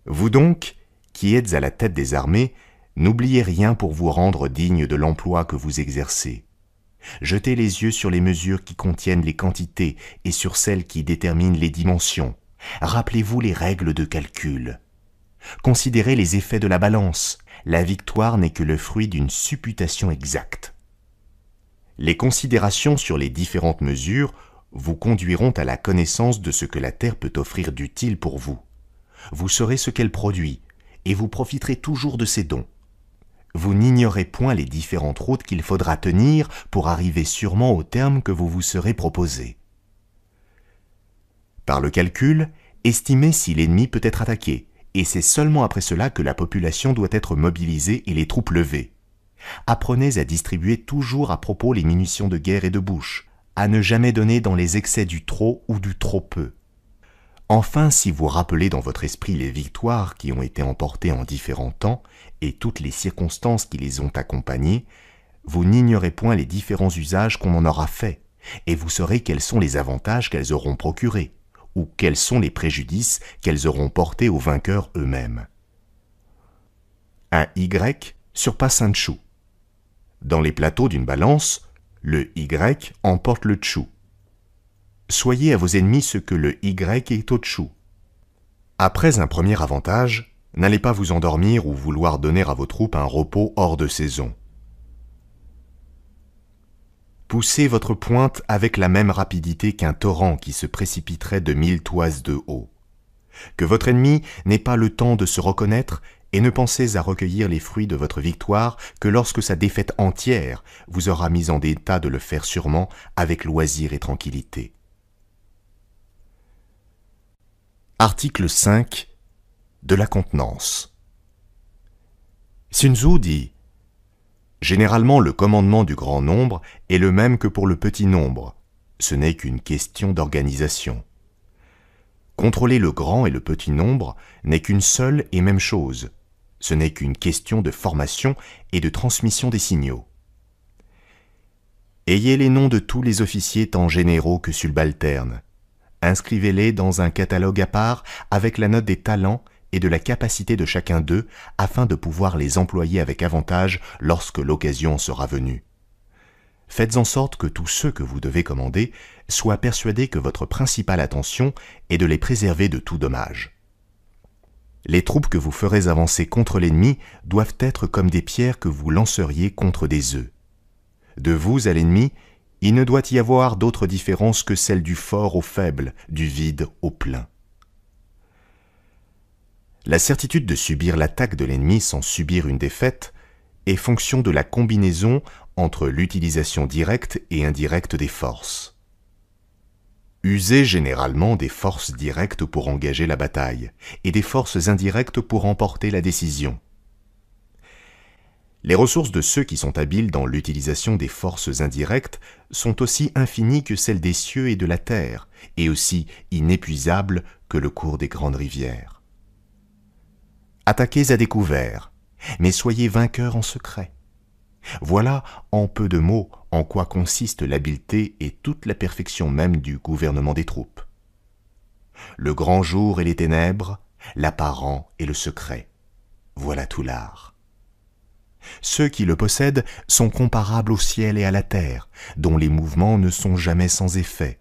Vous donc, qui êtes à la tête des armées, n'oubliez rien pour vous rendre digne de l'emploi que vous exercez. Jetez les yeux sur les mesures qui contiennent les quantités et sur celles qui déterminent les dimensions. Rappelez-vous les règles de calcul. Considérez les effets de la balance. La victoire n'est que le fruit d'une supputation exacte. Les considérations sur les différentes mesures vous conduiront à la connaissance de ce que la terre peut offrir d'utile pour vous. Vous saurez ce qu'elle produit, et vous profiterez toujours de ses dons. Vous n'ignorez point les différentes routes qu'il faudra tenir pour arriver sûrement au terme que vous vous serez proposé. Par le calcul, estimez si l'ennemi peut être attaqué, et c'est seulement après cela que la population doit être mobilisée et les troupes levées. Apprenez à distribuer toujours à propos les munitions de guerre et de bouche, à ne jamais donner dans les excès du trop ou du trop peu. Enfin, si vous rappelez dans votre esprit les victoires qui ont été emportées en différents temps et toutes les circonstances qui les ont accompagnées, vous n'ignorez point les différents usages qu'on en aura faits, et vous saurez quels sont les avantages qu'elles auront procurés, ou quels sont les préjudices qu'elles auront portés aux vainqueurs eux-mêmes. Un Y surpasse un tchou. Dans les plateaux d'une balance, le Y emporte le tchou. Soyez à vos ennemis ce que le Y est au tchou. Après un premier avantage, n'allez pas vous endormir ou vouloir donner à vos troupes un repos hors de saison. Poussez votre pointe avec la même rapidité qu'un torrent qui se précipiterait de 1000 toises de haut. Que votre ennemi n'ait pas le temps de se reconnaître et ne pensez à recueillir les fruits de votre victoire que lorsque sa défaite entière vous aura mis en état de le faire sûrement avec loisir et tranquillité. Article 5 de la contenance. Sun Tzu dit « Généralement, le commandement du grand nombre est le même que pour le petit nombre. Ce n'est qu'une question d'organisation. Contrôler le grand et le petit nombre n'est qu'une seule et même chose. Ce n'est qu'une question de formation et de transmission des signaux. Ayez les noms de tous les officiers tant généraux que subalternes. Inscrivez-les dans un catalogue à part avec la note des talents et de la capacité de chacun d'eux afin de pouvoir les employer avec avantage lorsque l'occasion sera venue. Faites en sorte que tous ceux que vous devez commander soient persuadés que votre principale attention est de les préserver de tout dommage. Les troupes que vous ferez avancer contre l'ennemi doivent être comme des pierres que vous lanceriez contre des œufs. De vous à l'ennemi, il ne doit y avoir d'autre différence que celle du fort au faible, du vide au plein. La certitude de subir l'attaque de l'ennemi sans subir une défaite est fonction de la combinaison entre l'utilisation directe et indirecte des forces. Usez généralement des forces directes pour engager la bataille et des forces indirectes pour emporter la décision. Les ressources de ceux qui sont habiles dans l'utilisation des forces indirectes sont aussi infinies que celles des cieux et de la terre, et aussi inépuisables que le cours des grandes rivières. Attaquez à découvert, mais soyez vainqueurs en secret. Voilà, en peu de mots, en quoi consiste l'habileté et toute la perfection même du gouvernement des troupes. Le grand jour et les ténèbres, l'apparent et le secret, voilà tout l'art. Ceux qui le possèdent sont comparables au ciel et à la terre, dont les mouvements ne sont jamais sans effet.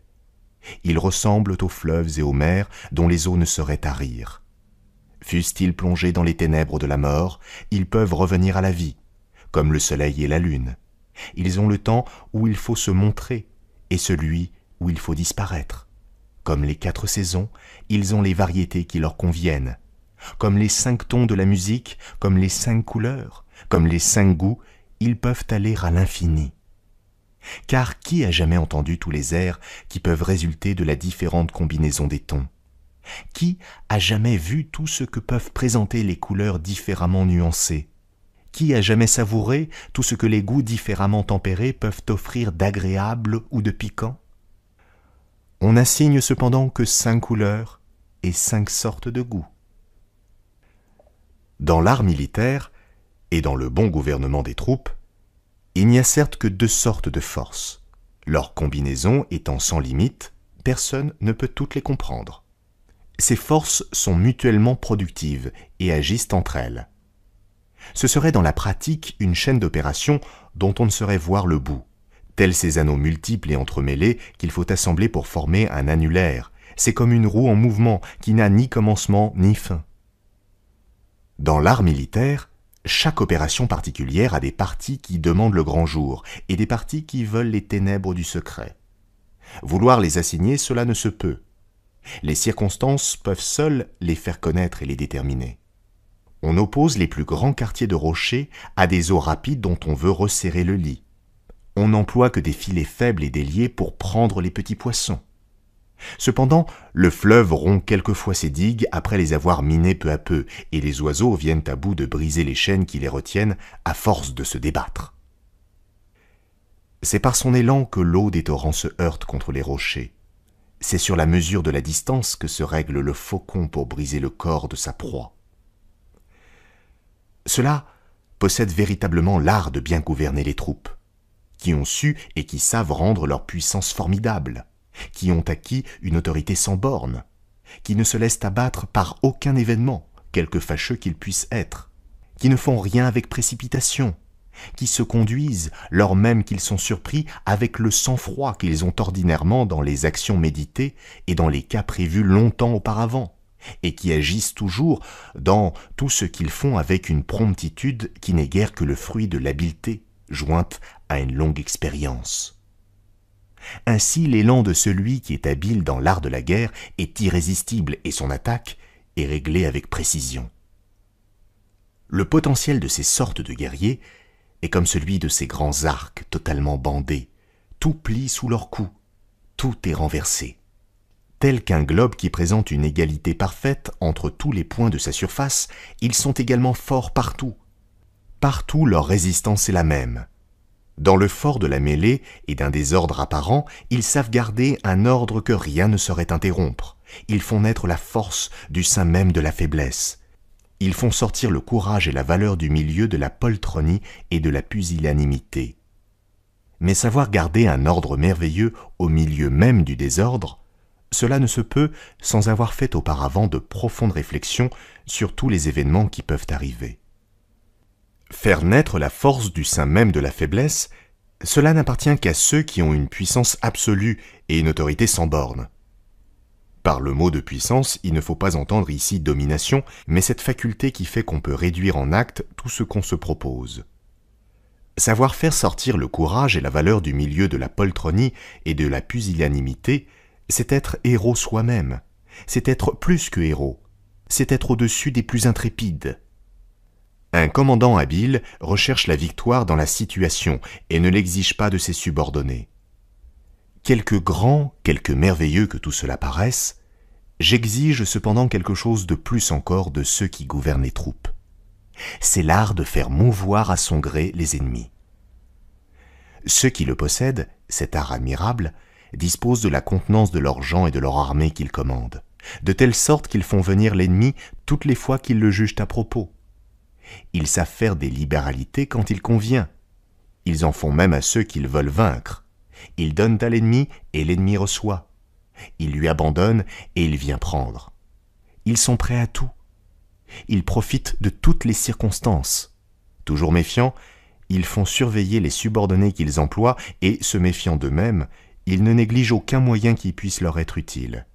Ils ressemblent aux fleuves et aux mers dont les eaux ne sauraient tarir. Fussent-ils plongés dans les ténèbres de la mort, ils peuvent revenir à la vie, comme le soleil et la lune. Ils ont le temps où il faut se montrer et celui où il faut disparaître. Comme les 4 saisons, ils ont les variétés qui leur conviennent. Comme les 5 tons de la musique, comme les 5 couleurs, comme les 5 goûts, ils peuvent aller à l'infini. Car qui a jamais entendu tous les airs qui peuvent résulter de la différente combinaison des tons? Qui a jamais vu tout ce que peuvent présenter les couleurs différemment nuancées? Qui a jamais savouré tout ce que les goûts différemment tempérés peuvent offrir d'agréable ou de piquant? On n'assigne cependant que 5 couleurs et 5 sortes de goûts. Dans l'art militaire et dans le bon gouvernement des troupes, il n'y a certes que 2 sortes de forces. Leur combinaison étant sans limite, personne ne peut toutes les comprendre. Ces forces sont mutuellement productives et agissent entre elles. Ce serait dans la pratique une chaîne d'opérations dont on ne saurait voir le bout, tels ces anneaux multiples et entremêlés qu'il faut assembler pour former un annulaire. C'est comme une roue en mouvement qui n'a ni commencement ni fin. Dans l'art militaire, chaque opération particulière a des parties qui demandent le grand jour et des parties qui veulent les ténèbres du secret. Vouloir les assigner, cela ne se peut. Les circonstances peuvent seules les faire connaître et les déterminer. On oppose les plus grands quartiers de rochers à des eaux rapides dont on veut resserrer le lit. On n'emploie que des filets faibles et déliés pour prendre les petits poissons. Cependant, le fleuve rompt quelquefois ses digues après les avoir minées peu à peu, et les oiseaux viennent à bout de briser les chaînes qui les retiennent à force de se débattre. C'est par son élan que l'eau des torrents se heurte contre les rochers. C'est sur la mesure de la distance que se règle le faucon pour briser le corps de sa proie. Cela possèdent véritablement l'art de bien gouverner les troupes, qui ont su et qui savent rendre leur puissance formidable, qui ont acquis une autorité sans bornes, qui ne se laissent abattre par aucun événement, quelque fâcheux qu'il puisse être, qui ne font rien avec précipitation, qui se conduisent, lors même qu'ils sont surpris, avec le sang-froid qu'ils ont ordinairement dans les actions méditées et dans les cas prévus longtemps auparavant, et qui agissent toujours dans tout ce qu'ils font avec une promptitude qui n'est guère que le fruit de l'habileté, jointe à une longue expérience. Ainsi, l'élan de celui qui est habile dans l'art de la guerre est irrésistible et son attaque est réglée avec précision. Le potentiel de ces sortes de guerriers est comme celui de ces grands arcs totalement bandés, tout plie sous leurs coups, tout est renversé. Tel qu'un globe qui présente une égalité parfaite entre tous les points de sa surface, ils sont également forts partout. Partout leur résistance est la même. Dans le fort de la mêlée et d'un désordre apparent, ils savent garder un ordre que rien ne saurait interrompre. Ils font naître la force du sein même de la faiblesse. Ils font sortir le courage et la valeur du milieu de la poltronie et de la pusillanimité. Mais savoir garder un ordre merveilleux au milieu même du désordre, cela ne se peut sans avoir fait auparavant de profondes réflexions sur tous les événements qui peuvent arriver. Faire naître la force du sein même de la faiblesse, cela n'appartient qu'à ceux qui ont une puissance absolue et une autorité sans bornes. Par le mot de puissance, il ne faut pas entendre ici domination, mais cette faculté qui fait qu'on peut réduire en acte tout ce qu'on se propose. Savoir faire sortir le courage et la valeur du milieu de la poltronie et de la pusillanimité, c'est être héros soi-même, c'est être plus que héros, c'est être au-dessus des plus intrépides. Un commandant habile recherche la victoire dans la situation et ne l'exige pas de ses subordonnés. Quelque grand, quelque merveilleux que tout cela paraisse, j'exige cependant quelque chose de plus encore de ceux qui gouvernent les troupes. C'est l'art de faire mouvoir à son gré les ennemis. Ceux qui le possèdent, cet art admirable, disposent de la contenance de leurs gens et de leur armée qu'ils commandent, de telle sorte qu'ils font venir l'ennemi toutes les fois qu'ils le jugent à propos. Ils savent faire des libéralités quand il convient. Ils en font même à ceux qu'ils veulent vaincre. Ils donnent à l'ennemi et l'ennemi reçoit. Ils lui abandonnent et il vient prendre. Ils sont prêts à tout. Ils profitent de toutes les circonstances. Toujours méfiants, ils font surveiller les subordonnés qu'ils emploient et, se méfiant d'eux-mêmes, ils ne négligent aucun moyen qui puisse leur être utile.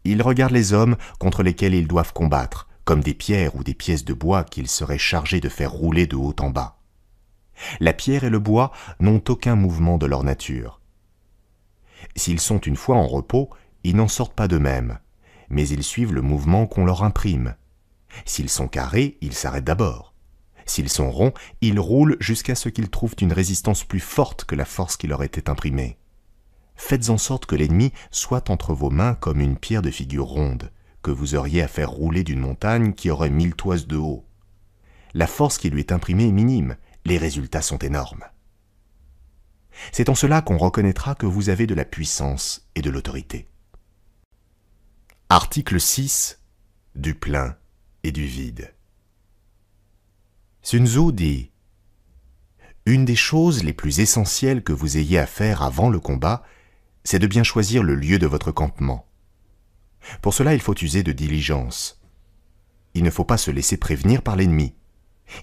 Ils regardent les hommes contre lesquels ils doivent combattre, comme des pierres ou des pièces de bois qu'ils seraient chargés de faire rouler de haut en bas. La pierre et le bois n'ont aucun mouvement de leur nature. S'ils sont une fois en repos, ils n'en sortent pas d'eux-mêmes, mais ils suivent le mouvement qu'on leur imprime. S'ils sont carrés, ils s'arrêtent d'abord. S'ils sont ronds, ils roulent jusqu'à ce qu'ils trouvent une résistance plus forte que la force qui leur était imprimée. Faites en sorte que l'ennemi soit entre vos mains comme une pierre de figure ronde, que vous auriez à faire rouler d'une montagne qui aurait 1000 toises de haut. La force qui lui est imprimée est minime, les résultats sont énormes. C'est en cela qu'on reconnaîtra que vous avez de la puissance et de l'autorité. Article 6. Du plein et du vide. Sun Tzu dit « Une des choses les plus essentielles que vous ayez à faire avant le combat, c'est de bien choisir le lieu de votre campement. Pour cela, il faut user de diligence. Il ne faut pas se laisser prévenir par l'ennemi.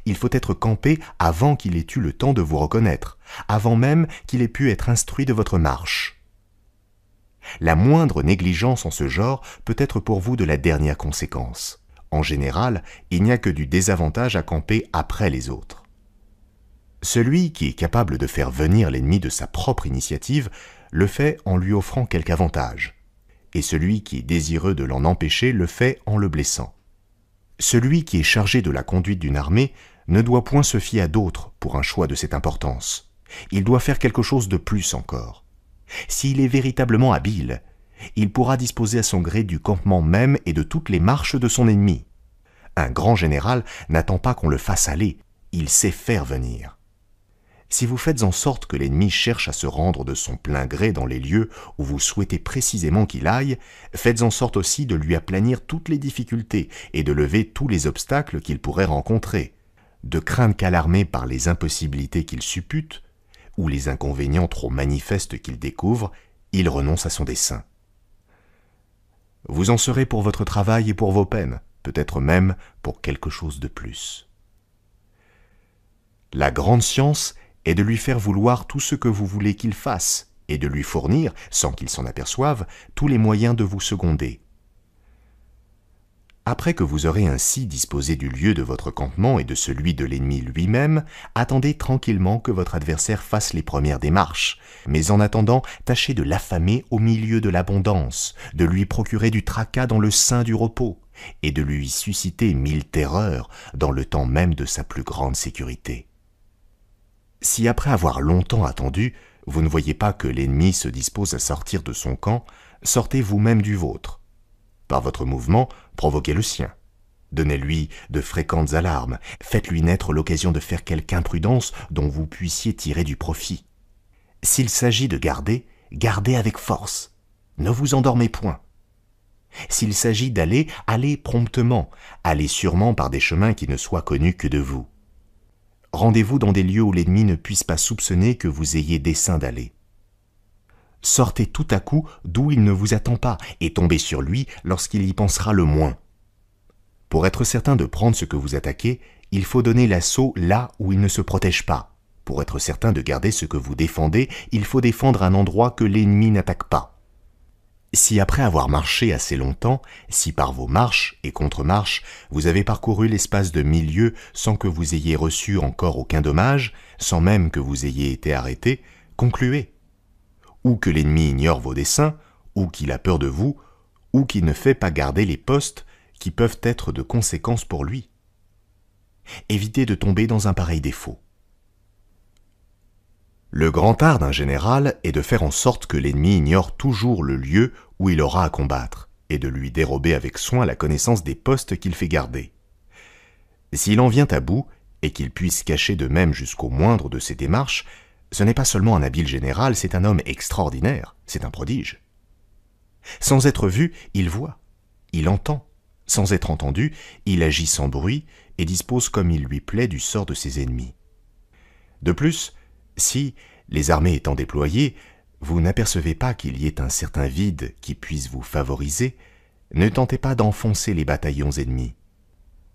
Il faut être campé avant qu'il ait eu le temps de vous reconnaître, avant même qu'il ait pu être instruit de votre marche. La moindre négligence en ce genre peut être pour vous de la dernière conséquence. En général, il n'y a que du désavantage à camper après les autres. Celui qui est capable de faire venir l'ennemi de sa propre initiative le fait en lui offrant quelque avantage, et celui qui est désireux de l'en empêcher le fait en le blessant. Celui qui est chargé de la conduite d'une armée ne doit point se fier à d'autres pour un choix de cette importance. Il doit faire quelque chose de plus encore. S'il est véritablement habile, il pourra disposer à son gré du campement même et de toutes les marches de son ennemi. Un grand général n'attend pas qu'on le fasse aller, il sait faire venir. Si vous faites en sorte que l'ennemi cherche à se rendre de son plein gré dans les lieux où vous souhaitez précisément qu'il aille, faites en sorte aussi de lui aplanir toutes les difficultés et de lever tous les obstacles qu'il pourrait rencontrer. de crainte qu'alarmé par les impossibilités qu'il suppute, ou les inconvénients trop manifestes qu'il découvre, il renonce à son dessein. Vous en serez pour votre travail et pour vos peines, peut-être même pour quelque chose de plus. La grande science est de lui faire vouloir tout ce que vous voulez qu'il fasse, et de lui fournir, sans qu'il s'en aperçoive, tous les moyens de vous seconder. Après que vous aurez ainsi disposé du lieu de votre campement et de celui de l'ennemi lui-même, attendez tranquillement que votre adversaire fasse les premières démarches, mais en attendant, tâchez de l'affamer au milieu de l'abondance, de lui procurer du tracas dans le sein du repos, et de lui susciter 1000 terreurs dans le temps même de sa plus grande sécurité. Si après avoir longtemps attendu, vous ne voyez pas que l'ennemi se dispose à sortir de son camp, sortez vous-même du vôtre. Par votre mouvement, provoquez le sien. Donnez-lui de fréquentes alarmes, faites-lui naître l'occasion de faire quelque imprudence dont vous puissiez tirer du profit. S'il s'agit de garder, gardez avec force. Ne vous endormez point. S'il s'agit d'aller, allez promptement, allez sûrement par des chemins qui ne soient connus que de vous. Rendez-vous dans des lieux où l'ennemi ne puisse pas soupçonner que vous ayez dessein d'aller. Sortez tout à coup d'où il ne vous attend pas et tombez sur lui lorsqu'il y pensera le moins. Pour être certain de prendre ce que vous attaquez, il faut donner l'assaut là où il ne se protège pas. Pour être certain de garder ce que vous défendez, il faut défendre un endroit que l'ennemi n'attaque pas. Si après avoir marché assez longtemps, si par vos marches et contre-marches, vous avez parcouru l'espace de 1000 lieues sans que vous ayez reçu encore aucun dommage, sans même que vous ayez été arrêté, concluez. Ou que l'ennemi ignore vos desseins, ou qu'il a peur de vous, ou qu'il ne fait pas garder les postes qui peuvent être de conséquence pour lui. Évitez de tomber dans un pareil défaut. Le grand art d'un général est de faire en sorte que l'ennemi ignore toujours le lieu où il aura à combattre, et de lui dérober avec soin la connaissance des postes qu'il fait garder. S'il en vient à bout, et qu'il puisse cacher de même jusqu'au moindre de ses démarches, ce n'est pas seulement un habile général, c'est un homme extraordinaire, c'est un prodige. Sans être vu, il voit, il entend. Sans être entendu, il agit sans bruit et dispose comme il lui plaît du sort de ses ennemis. De plus, si, les armées étant déployées, vous n'apercevez pas qu'il y ait un certain vide qui puisse vous favoriser, ne tentez pas d'enfoncer les bataillons ennemis.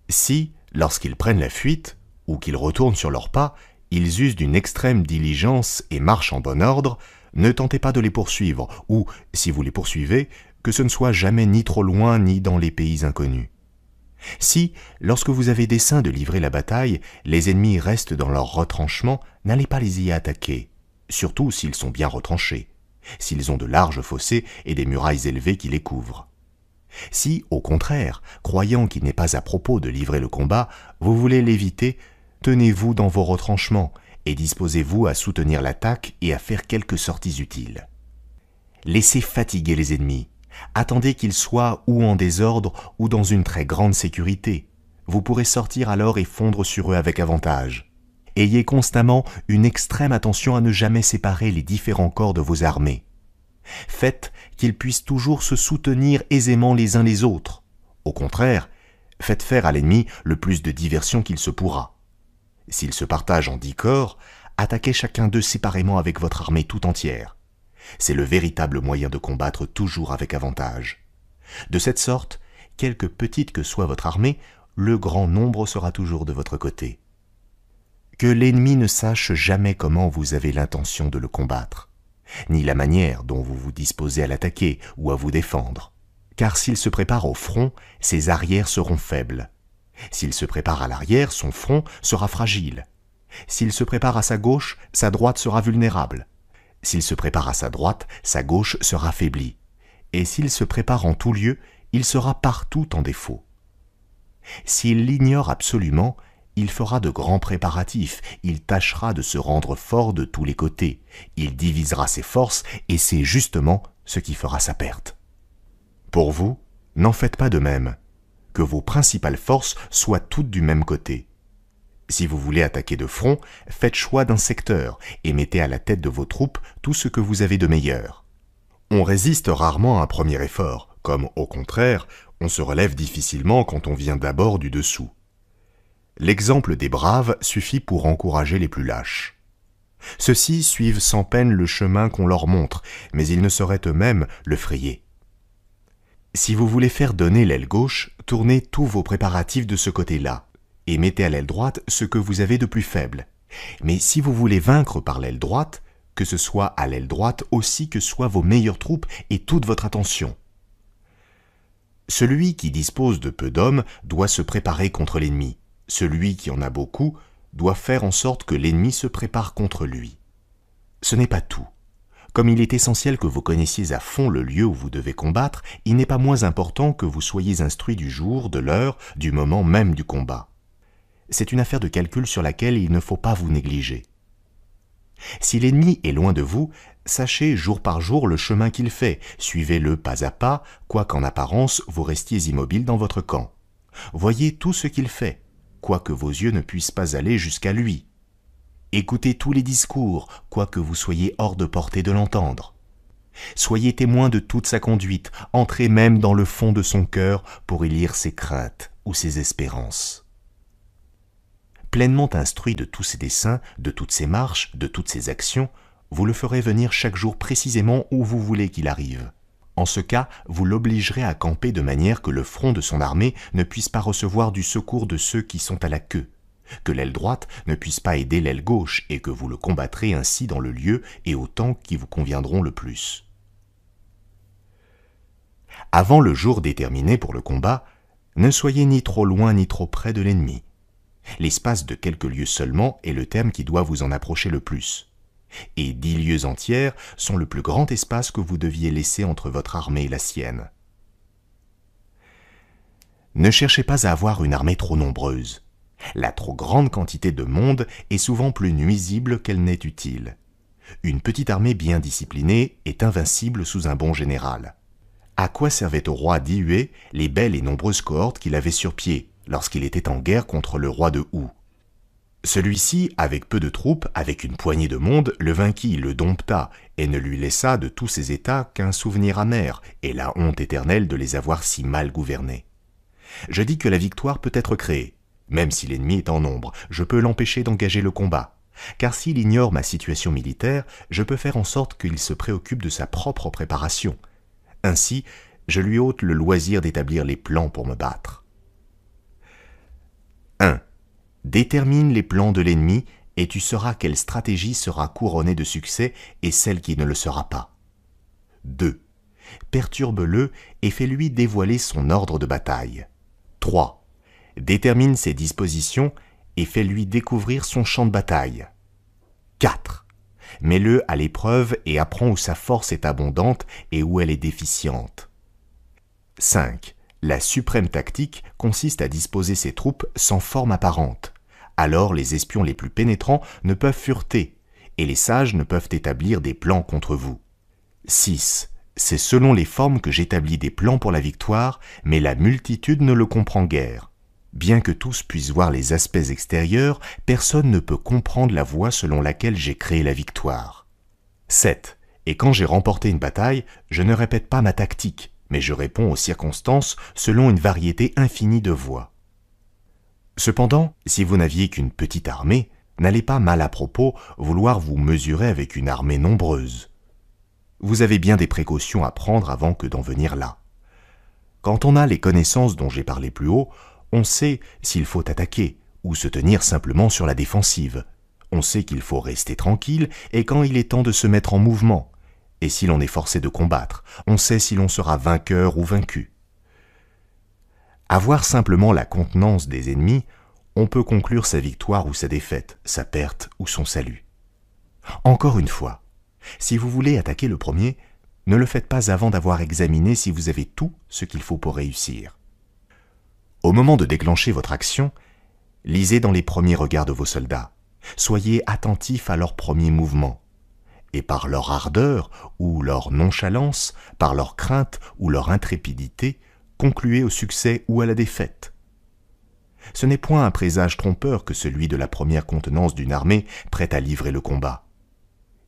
Si, lorsqu'ils prennent la fuite, ou qu'ils retournent sur leurs pas, ils usent d'une extrême diligence et marchent en bon ordre, ne tentez pas de les poursuivre, ou, si vous les poursuivez, que ce ne soit jamais ni trop loin ni dans les pays inconnus. Si, lorsque vous avez dessein de livrer la bataille, les ennemis restent dans leur retranchement, n'allez pas les y attaquer, surtout s'ils sont bien retranchés, s'ils ont de larges fossés et des murailles élevées qui les couvrent. Si, au contraire, croyant qu'il n'est pas à propos de livrer le combat, vous voulez l'éviter, tenez-vous dans vos retranchements et disposez-vous à soutenir l'attaque et à faire quelques sorties utiles. Laissez fatiguer les ennemis. Attendez qu'ils soient ou en désordre ou dans une très grande sécurité. Vous pourrez sortir alors et fondre sur eux avec avantage. Ayez constamment une extrême attention à ne jamais séparer les différents corps de vos armées. Faites qu'ils puissent toujours se soutenir aisément les uns les autres. Au contraire, faites faire à l'ennemi le plus de diversion qu'il se pourra. S'ils se partagent en 10 corps, attaquez chacun d'eux séparément avec votre armée tout entière. C'est le véritable moyen de combattre toujours avec avantage. De cette sorte, quelque petite que soit votre armée, le grand nombre sera toujours de votre côté. Que l'ennemi ne sache jamais comment vous avez l'intention de le combattre, ni la manière dont vous vous disposez à l'attaquer ou à vous défendre. Car s'il se prépare au front, ses arrières seront faibles. S'il se prépare à l'arrière, son front sera fragile. S'il se prépare à sa gauche, sa droite sera vulnérable. S'il se prépare à sa droite, sa gauche sera affaiblie. Et s'il se prépare en tout lieu, il sera partout en défaut. S'il l'ignore absolument, il fera de grands préparatifs, il tâchera de se rendre fort de tous les côtés, il divisera ses forces et c'est justement ce qui fera sa perte. Pour vous, n'en faites pas de même, que vos principales forces soient toutes du même côté. Si vous voulez attaquer de front, faites choix d'un secteur et mettez à la tête de vos troupes tout ce que vous avez de meilleur. On résiste rarement à un premier effort, comme au contraire, on se relève difficilement quand on vient d'abord du dessous. L'exemple des braves suffit pour encourager les plus lâches. Ceux-ci suivent sans peine le chemin qu'on leur montre, mais ils ne sauraient eux-mêmes le frayer. Si vous voulez faire donner l'aile gauche, tournez tous vos préparatifs de ce côté-là, et mettez à l'aile droite ce que vous avez de plus faible. Mais si vous voulez vaincre par l'aile droite, que ce soit à l'aile droite aussi que soient vos meilleures troupes et toute votre attention. Celui qui dispose de peu d'hommes doit se préparer contre l'ennemi. Celui qui en a beaucoup doit faire en sorte que l'ennemi se prépare contre lui. Ce n'est pas tout. Comme il est essentiel que vous connaissiez à fond le lieu où vous devez combattre, il n'est pas moins important que vous soyez instruit du jour, de l'heure, du moment même du combat. C'est une affaire de calcul sur laquelle il ne faut pas vous négliger. Si l'ennemi est loin de vous, sachez jour par jour le chemin qu'il fait, suivez-le pas à pas, quoiqu'en apparence vous restiez immobile dans votre camp. Voyez tout ce qu'il fait, quoique vos yeux ne puissent pas aller jusqu'à lui. Écoutez tous les discours, quoique vous soyez hors de portée de l'entendre. Soyez témoin de toute sa conduite, entrez même dans le fond de son cœur pour y lire ses craintes ou ses espérances. Pleinement instruit de tous ses desseins, de toutes ses marches, de toutes ses actions, vous le ferez venir chaque jour précisément où vous voulez qu'il arrive. En ce cas, vous l'obligerez à camper de manière que le front de son armée ne puisse pas recevoir du secours de ceux qui sont à la queue, que l'aile droite ne puisse pas aider l'aile gauche et que vous le combattrez ainsi dans le lieu et au temps qui vous conviendront le plus. Avant le jour déterminé pour le combat, ne soyez ni trop loin ni trop près de l'ennemi. L'espace de quelques lieues seulement est le terme qui doit vous en approcher le plus. Et 10 lieues entières sont le plus grand espace que vous deviez laisser entre votre armée et la sienne. Ne cherchez pas à avoir une armée trop nombreuse. La trop grande quantité de monde est souvent plus nuisible qu'elle n'est utile. Une petite armée bien disciplinée est invincible sous un bon général. À quoi servaient au roi Dihué les belles et nombreuses cohortes qu'il avait sur pied lorsqu'il était en guerre contre le roi de Hou? Celui-ci, avec peu de troupes, avec une poignée de monde, le vainquit, le dompta, et ne lui laissa de tous ses états qu'un souvenir amer, et la honte éternelle de les avoir si mal gouvernés. Je dis que la victoire peut être créée. Même si l'ennemi est en nombre, je peux l'empêcher d'engager le combat. Car s'il ignore ma situation militaire, je peux faire en sorte qu'il se préoccupe de sa propre préparation. Ainsi, je lui ôte le loisir d'établir les plans pour me battre. 1. Détermine les plans de l'ennemi et tu sauras quelle stratégie sera couronnée de succès et celle qui ne le sera pas. 2. Perturbe-le et fais-lui dévoiler son ordre de bataille. 3. Détermine ses dispositions et fais-lui découvrir son champ de bataille. 4. Mets-le à l'épreuve et apprends où sa force est abondante et où elle est déficiente. 5. La suprême tactique consiste à disposer ses troupes sans forme apparente. Alors les espions les plus pénétrants ne peuvent fureter, et les sages ne peuvent établir des plans contre vous. 6. C'est selon les formes que j'établis des plans pour la victoire, mais la multitude ne le comprend guère. Bien que tous puissent voir les aspects extérieurs, personne ne peut comprendre la voie selon laquelle j'ai créé la victoire. 7. Et quand j'ai remporté une bataille, je ne répète pas ma tactique, mais je réponds aux circonstances selon une variété infinie de voies. Cependant, si vous n'aviez qu'une petite armée, n'allez pas mal à propos vouloir vous mesurer avec une armée nombreuse. Vous avez bien des précautions à prendre avant que d'en venir là. Quand on a les connaissances dont j'ai parlé plus haut, on sait s'il faut attaquer ou se tenir simplement sur la défensive. On sait qu'il faut rester tranquille et quand il est temps de se mettre en mouvement. Et si l'on est forcé de combattre, on sait si l'on sera vainqueur ou vaincu. Avoir simplement la contenance des ennemis, on peut conclure sa victoire ou sa défaite, sa perte ou son salut. Encore une fois, si vous voulez attaquer le premier, ne le faites pas avant d'avoir examiné si vous avez tout ce qu'il faut pour réussir. Au moment de déclencher votre action, lisez dans les premiers regards de vos soldats. Soyez attentifs à leurs premiers mouvements. Et par leur ardeur ou leur nonchalance, par leur crainte ou leur intrépidité, concluez au succès ou à la défaite. Ce n'est point un présage trompeur que celui de la première contenance d'une armée prête à livrer le combat.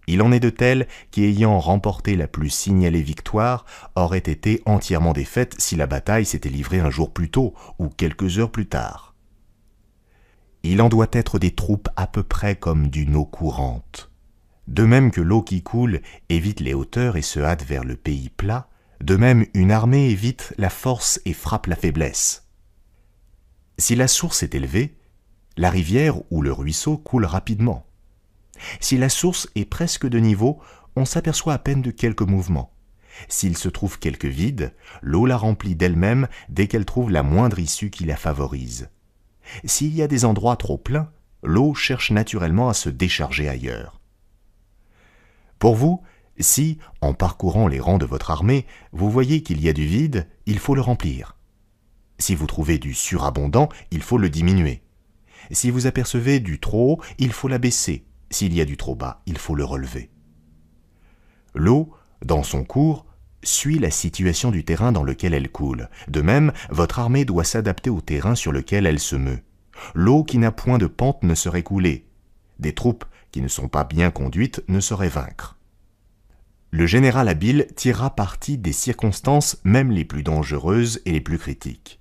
Il en est de telles qui, ayant remporté la plus signalée victoire, auraient été entièrement défaites si la bataille s'était livrée un jour plus tôt ou quelques heures plus tard. Il en doit être des troupes à peu près comme d'une eau courante. De même que l'eau qui coule évite les hauteurs et se hâte vers le pays plat, de même une armée évite la force et frappe la faiblesse. Si la source est élevée, la rivière ou le ruisseau coule rapidement. Si la source est presque de niveau, on s'aperçoit à peine de quelques mouvements. S'il se trouve quelque vide, l'eau la remplit d'elle-même dès qu'elle trouve la moindre issue qui la favorise. S'il y a des endroits trop pleins, l'eau cherche naturellement à se décharger ailleurs. Pour vous, si, en parcourant les rangs de votre armée, vous voyez qu'il y a du vide, il faut le remplir. Si vous trouvez du surabondant, il faut le diminuer. Si vous apercevez du trop haut, il faut l'abaisser. S'il y a du trop bas, il faut le relever. L'eau, dans son cours, suit la situation du terrain dans lequel elle coule. De même, votre armée doit s'adapter au terrain sur lequel elle se meut. L'eau qui n'a point de pente ne saurait couler. Des troupes qui ne sont pas bien conduites ne sauraient vaincre. Le général habile tirera parti des circonstances même les plus dangereuses et les plus critiques.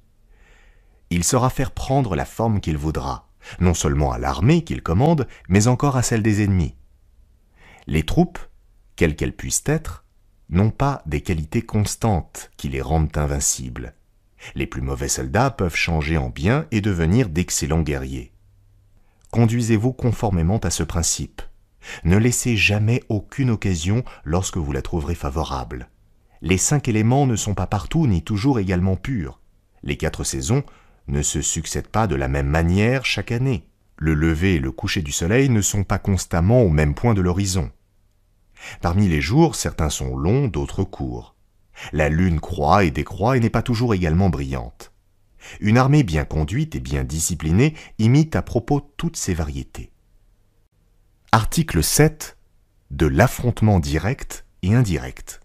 Il saura faire prendre la forme qu'il voudra, non seulement à l'armée qu'il commande, mais encore à celle des ennemis. Les troupes, quelles qu'elles puissent être, n'ont pas des qualités constantes qui les rendent invincibles. Les plus mauvais soldats peuvent changer en bien et devenir d'excellents guerriers. Conduisez-vous conformément à ce principe. Ne laissez jamais aucune occasion lorsque vous la trouverez favorable. Les 5 éléments ne sont pas partout ni toujours également purs. Les 4 saisons ne se succèdent pas de la même manière chaque année. Le lever et le coucher du soleil ne sont pas constamment au même point de l'horizon. Parmi les jours, certains sont longs, d'autres courts. La lune croît et décroît et n'est pas toujours également brillante. Une armée bien conduite et bien disciplinée imite à propos toutes ces variétés. Article 7 de l'affrontement direct et indirect.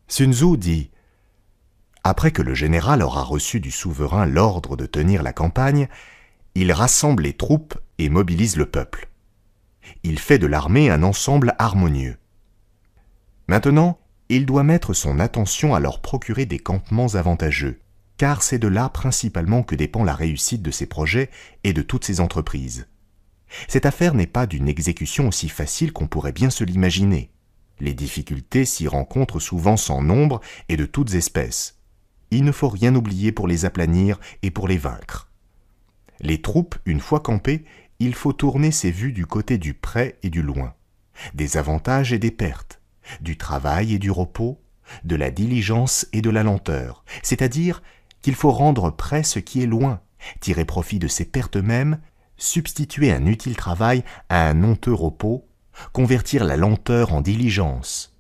Sun Tzu dit « Après que le général aura reçu du souverain l'ordre de tenir la campagne, il rassemble les troupes et mobilise le peuple. Il fait de l'armée un ensemble harmonieux. Maintenant, il doit mettre son attention à leur procurer des campements avantageux, car c'est de là principalement que dépend la réussite de ses projets et de toutes ses entreprises. Cette affaire n'est pas d'une exécution aussi facile qu'on pourrait bien se l'imaginer. Les difficultés s'y rencontrent souvent sans nombre et de toutes espèces. Il ne faut rien oublier pour les aplanir et pour les vaincre. Les troupes, une fois campées, il faut tourner ses vues du côté du près et du loin, des avantages et des pertes, du travail et du repos, de la diligence et de la lenteur, c'est-à-dire qu'il faut rendre près ce qui est loin, tirer profit de ses pertes mêmes, substituer un utile travail à un honteux repos, convertir la lenteur en diligence.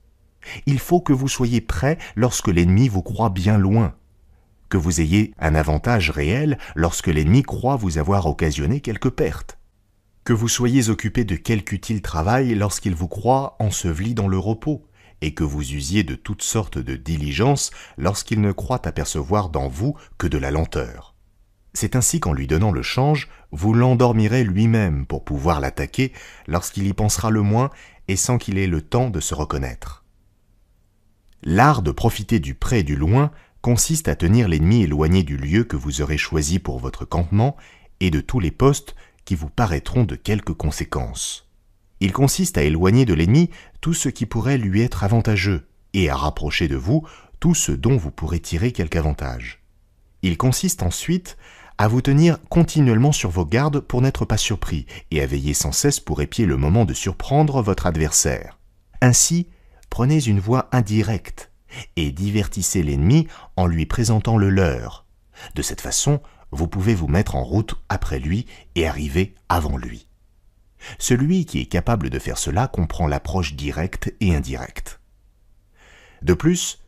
Il faut que vous soyez prêt lorsque l'ennemi vous croit bien loin, que vous ayez un avantage réel lorsque l'ennemi croit vous avoir occasionné quelques pertes, que vous soyez occupé de quelque utile travail lorsqu'il vous croit enseveli dans le repos, et que vous usiez de toutes sortes de diligence lorsqu'il ne croit apercevoir dans vous que de la lenteur. C'est ainsi qu'en lui donnant le change, vous l'endormirez lui-même pour pouvoir l'attaquer lorsqu'il y pensera le moins et sans qu'il ait le temps de se reconnaître. L'art de profiter du près et du loin consiste à tenir l'ennemi éloigné du lieu que vous aurez choisi pour votre campement et de tous les postes qui vous paraîtront de quelque conséquence. Il consiste à éloigner de l'ennemi tout ce qui pourrait lui être avantageux et à rapprocher de vous tout ce dont vous pourrez tirer quelque avantage. Il consiste ensuite à vous tenir continuellement sur vos gardes pour n'être pas surpris et à veiller sans cesse pour épier le moment de surprendre votre adversaire. Ainsi, prenez une voie indirecte et divertissez l'ennemi en lui présentant le leur. De cette façon, vous pouvez vous mettre en route après lui et arriver avant lui. Celui qui est capable de faire cela comprend l'approche directe et indirecte. De plus,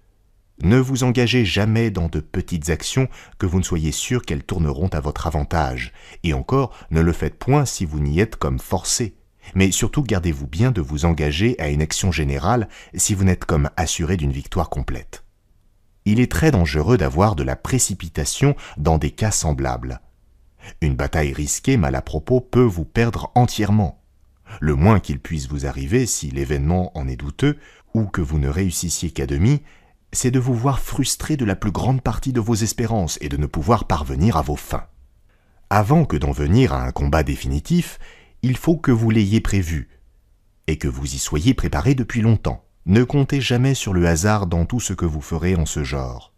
ne vous engagez jamais dans de petites actions que vous ne soyez sûr qu'elles tourneront à votre avantage, et encore ne le faites point si vous n'y êtes comme forcé, mais surtout gardez-vous bien de vous engager à une action générale si vous n'êtes comme assuré d'une victoire complète. Il est très dangereux d'avoir de la précipitation dans des cas semblables. Une bataille risquée mal à propos peut vous perdre entièrement. Le moins qu'il puisse vous arriver si l'événement en est douteux ou que vous ne réussissiez qu'à demi, c'est de vous voir frustré de la plus grande partie de vos espérances et de ne pouvoir parvenir à vos fins. Avant que d'en venir à un combat définitif, il faut que vous l'ayez prévu et que vous y soyez préparé depuis longtemps. Ne comptez jamais sur le hasard dans tout ce que vous ferez en ce genre.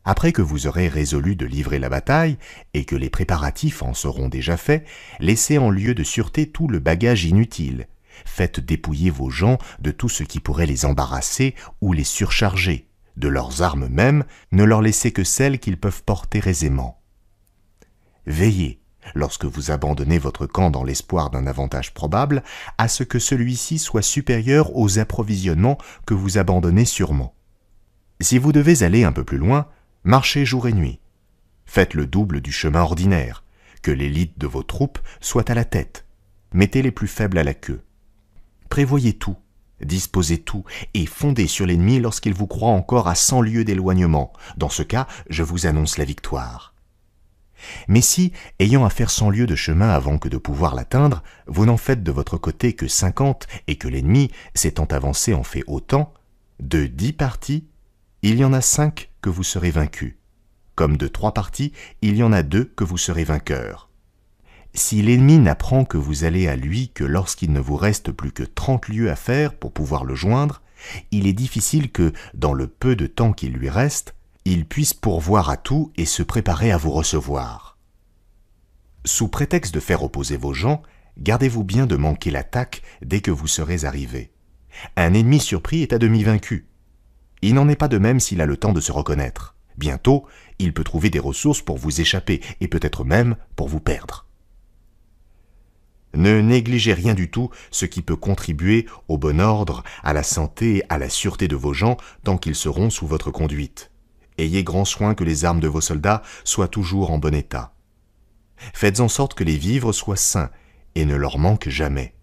Après que vous aurez résolu de livrer la bataille et que les préparatifs en seront déjà faits, laissez en lieu de sûreté tout le bagage inutile. Faites dépouiller vos gens de tout ce qui pourrait les embarrasser ou les surcharger. De leurs armes même, ne leur laissez que celles qu'ils peuvent porter aisément. Veillez, lorsque vous abandonnez votre camp dans l'espoir d'un avantage probable, à ce que celui-ci soit supérieur aux approvisionnements que vous abandonnez sûrement. Si vous devez aller un peu plus loin, marchez jour et nuit. Faites le double du chemin ordinaire, que l'élite de vos troupes soit à la tête. Mettez les plus faibles à la queue. Prévoyez tout, disposez tout et fondez sur l'ennemi lorsqu'il vous croit encore à 100 lieues d'éloignement. Dans ce cas, je vous annonce la victoire. Mais si, ayant à faire 100 lieues de chemin avant que de pouvoir l'atteindre, vous n'en faites de votre côté que 50 et que l'ennemi, s'étant avancé, en fait autant, de 10 parties, il y en a 5 que vous serez vaincus. Comme de 3 parties, il y en a 2 que vous serez vainqueurs. Si l'ennemi n'apprend que vous allez à lui que lorsqu'il ne vous reste plus que 30 lieues à faire pour pouvoir le joindre, il est difficile que, dans le peu de temps qu'il lui reste, il puisse pourvoir à tout et se préparer à vous recevoir. Sous prétexte de faire opposer vos gens, gardez-vous bien de manquer l'attaque dès que vous serez arrivés. Un ennemi surpris est à demi vaincu. Il n'en est pas de même s'il a le temps de se reconnaître. Bientôt, il peut trouver des ressources pour vous échapper et peut-être même pour vous perdre. Ne négligez rien du tout ce qui peut contribuer au bon ordre, à la santé, à la sûreté de vos gens tant qu'ils seront sous votre conduite. Ayez grand soin que les armes de vos soldats soient toujours en bon état. Faites en sorte que les vivres soient sains et ne leur manquent jamais.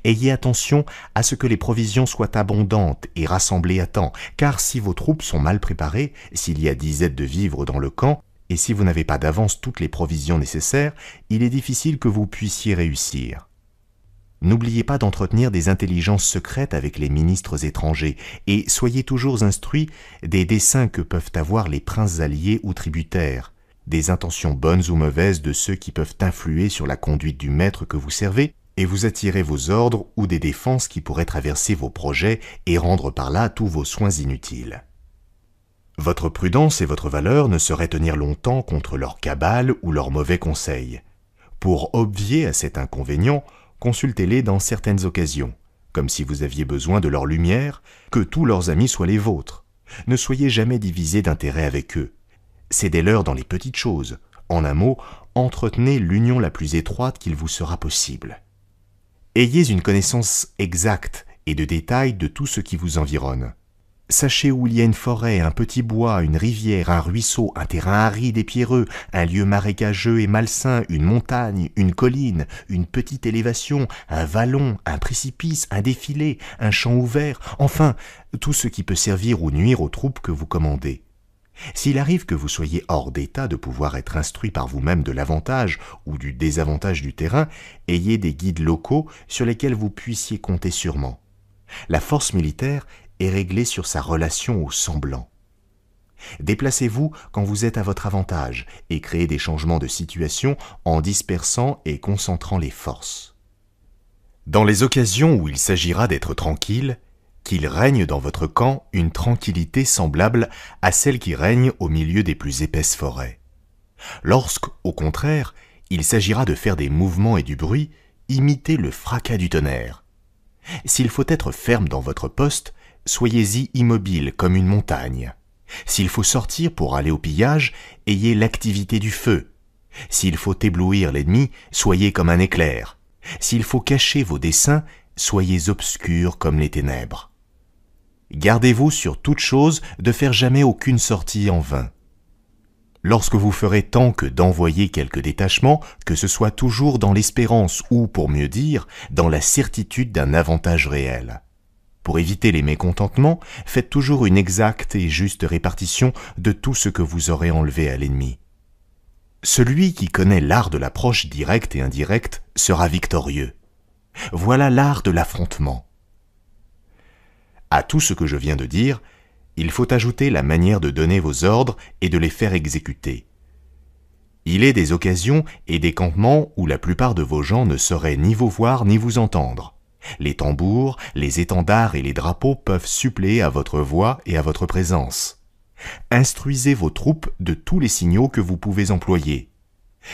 Ayez attention à ce que les provisions soient abondantes et rassemblées à temps, car si vos troupes sont mal préparées, s'il y a 10 aides de vivres dans le camp, et si vous n'avez pas d'avance toutes les provisions nécessaires, il est difficile que vous puissiez réussir. N'oubliez pas d'entretenir des intelligences secrètes avec les ministres étrangers et soyez toujours instruits des desseins que peuvent avoir les princes alliés ou tributaires, des intentions bonnes ou mauvaises de ceux qui peuvent influer sur la conduite du maître que vous servez et vous attirer vos ordres ou des défenses qui pourraient traverser vos projets et rendre par là tous vos soins inutiles. Votre prudence et votre valeur ne sauraient tenir longtemps contre leur cabale ou leurs mauvais conseils. Pour obvier à cet inconvénient, consultez-les dans certaines occasions, comme si vous aviez besoin de leur lumière, que tous leurs amis soient les vôtres. Ne soyez jamais divisés d'intérêt avec eux. Cédez-leur dans les petites choses. En un mot, entretenez l'union la plus étroite qu'il vous sera possible. Ayez une connaissance exacte et de détails de tout ce qui vous environne. Sachez où il y a une forêt, un petit bois, une rivière, un ruisseau, un terrain aride et pierreux, un lieu marécageux et malsain, une montagne, une colline, une petite élévation, un vallon, un précipice, un défilé, un champ ouvert, enfin, tout ce qui peut servir ou nuire aux troupes que vous commandez. S'il arrive que vous soyez hors d'état de pouvoir être instruit par vous-même de l'avantage ou du désavantage du terrain, ayez des guides locaux sur lesquels vous puissiez compter sûrement. La force militaire est réglée sur sa relation au semblant. Déplacez-vous quand vous êtes à votre avantage et créez des changements de situation en dispersant et concentrant les forces. Dans les occasions où il s'agira d'être tranquille, qu'il règne dans votre camp une tranquillité semblable à celle qui règne au milieu des plus épaisses forêts. Lorsque, au contraire, il s'agira de faire des mouvements et du bruit, imitez le fracas du tonnerre. S'il faut être ferme dans votre poste, soyez-y immobile comme une montagne. S'il faut sortir pour aller au pillage, ayez l'activité du feu. S'il faut éblouir l'ennemi, soyez comme un éclair. S'il faut cacher vos desseins, soyez obscurs comme les ténèbres. Gardez-vous sur toute chose de faire jamais aucune sortie en vain. Lorsque vous ferez tant que d'envoyer quelques détachements, que ce soit toujours dans l'espérance ou, pour mieux dire, dans la certitude d'un avantage réel. Pour éviter les mécontentements, faites toujours une exacte et juste répartition de tout ce que vous aurez enlevé à l'ennemi. Celui qui connaît l'art de l'approche directe et indirecte sera victorieux. Voilà l'art de l'affrontement. À tout ce que je viens de dire, il faut ajouter la manière de donner vos ordres et de les faire exécuter. Il est des occasions et des campements où la plupart de vos gens ne sauraient ni vous voir ni vous entendre. Les tambours, les étendards et les drapeaux peuvent suppléer à votre voix et à votre présence. Instruisez vos troupes de tous les signaux que vous pouvez employer.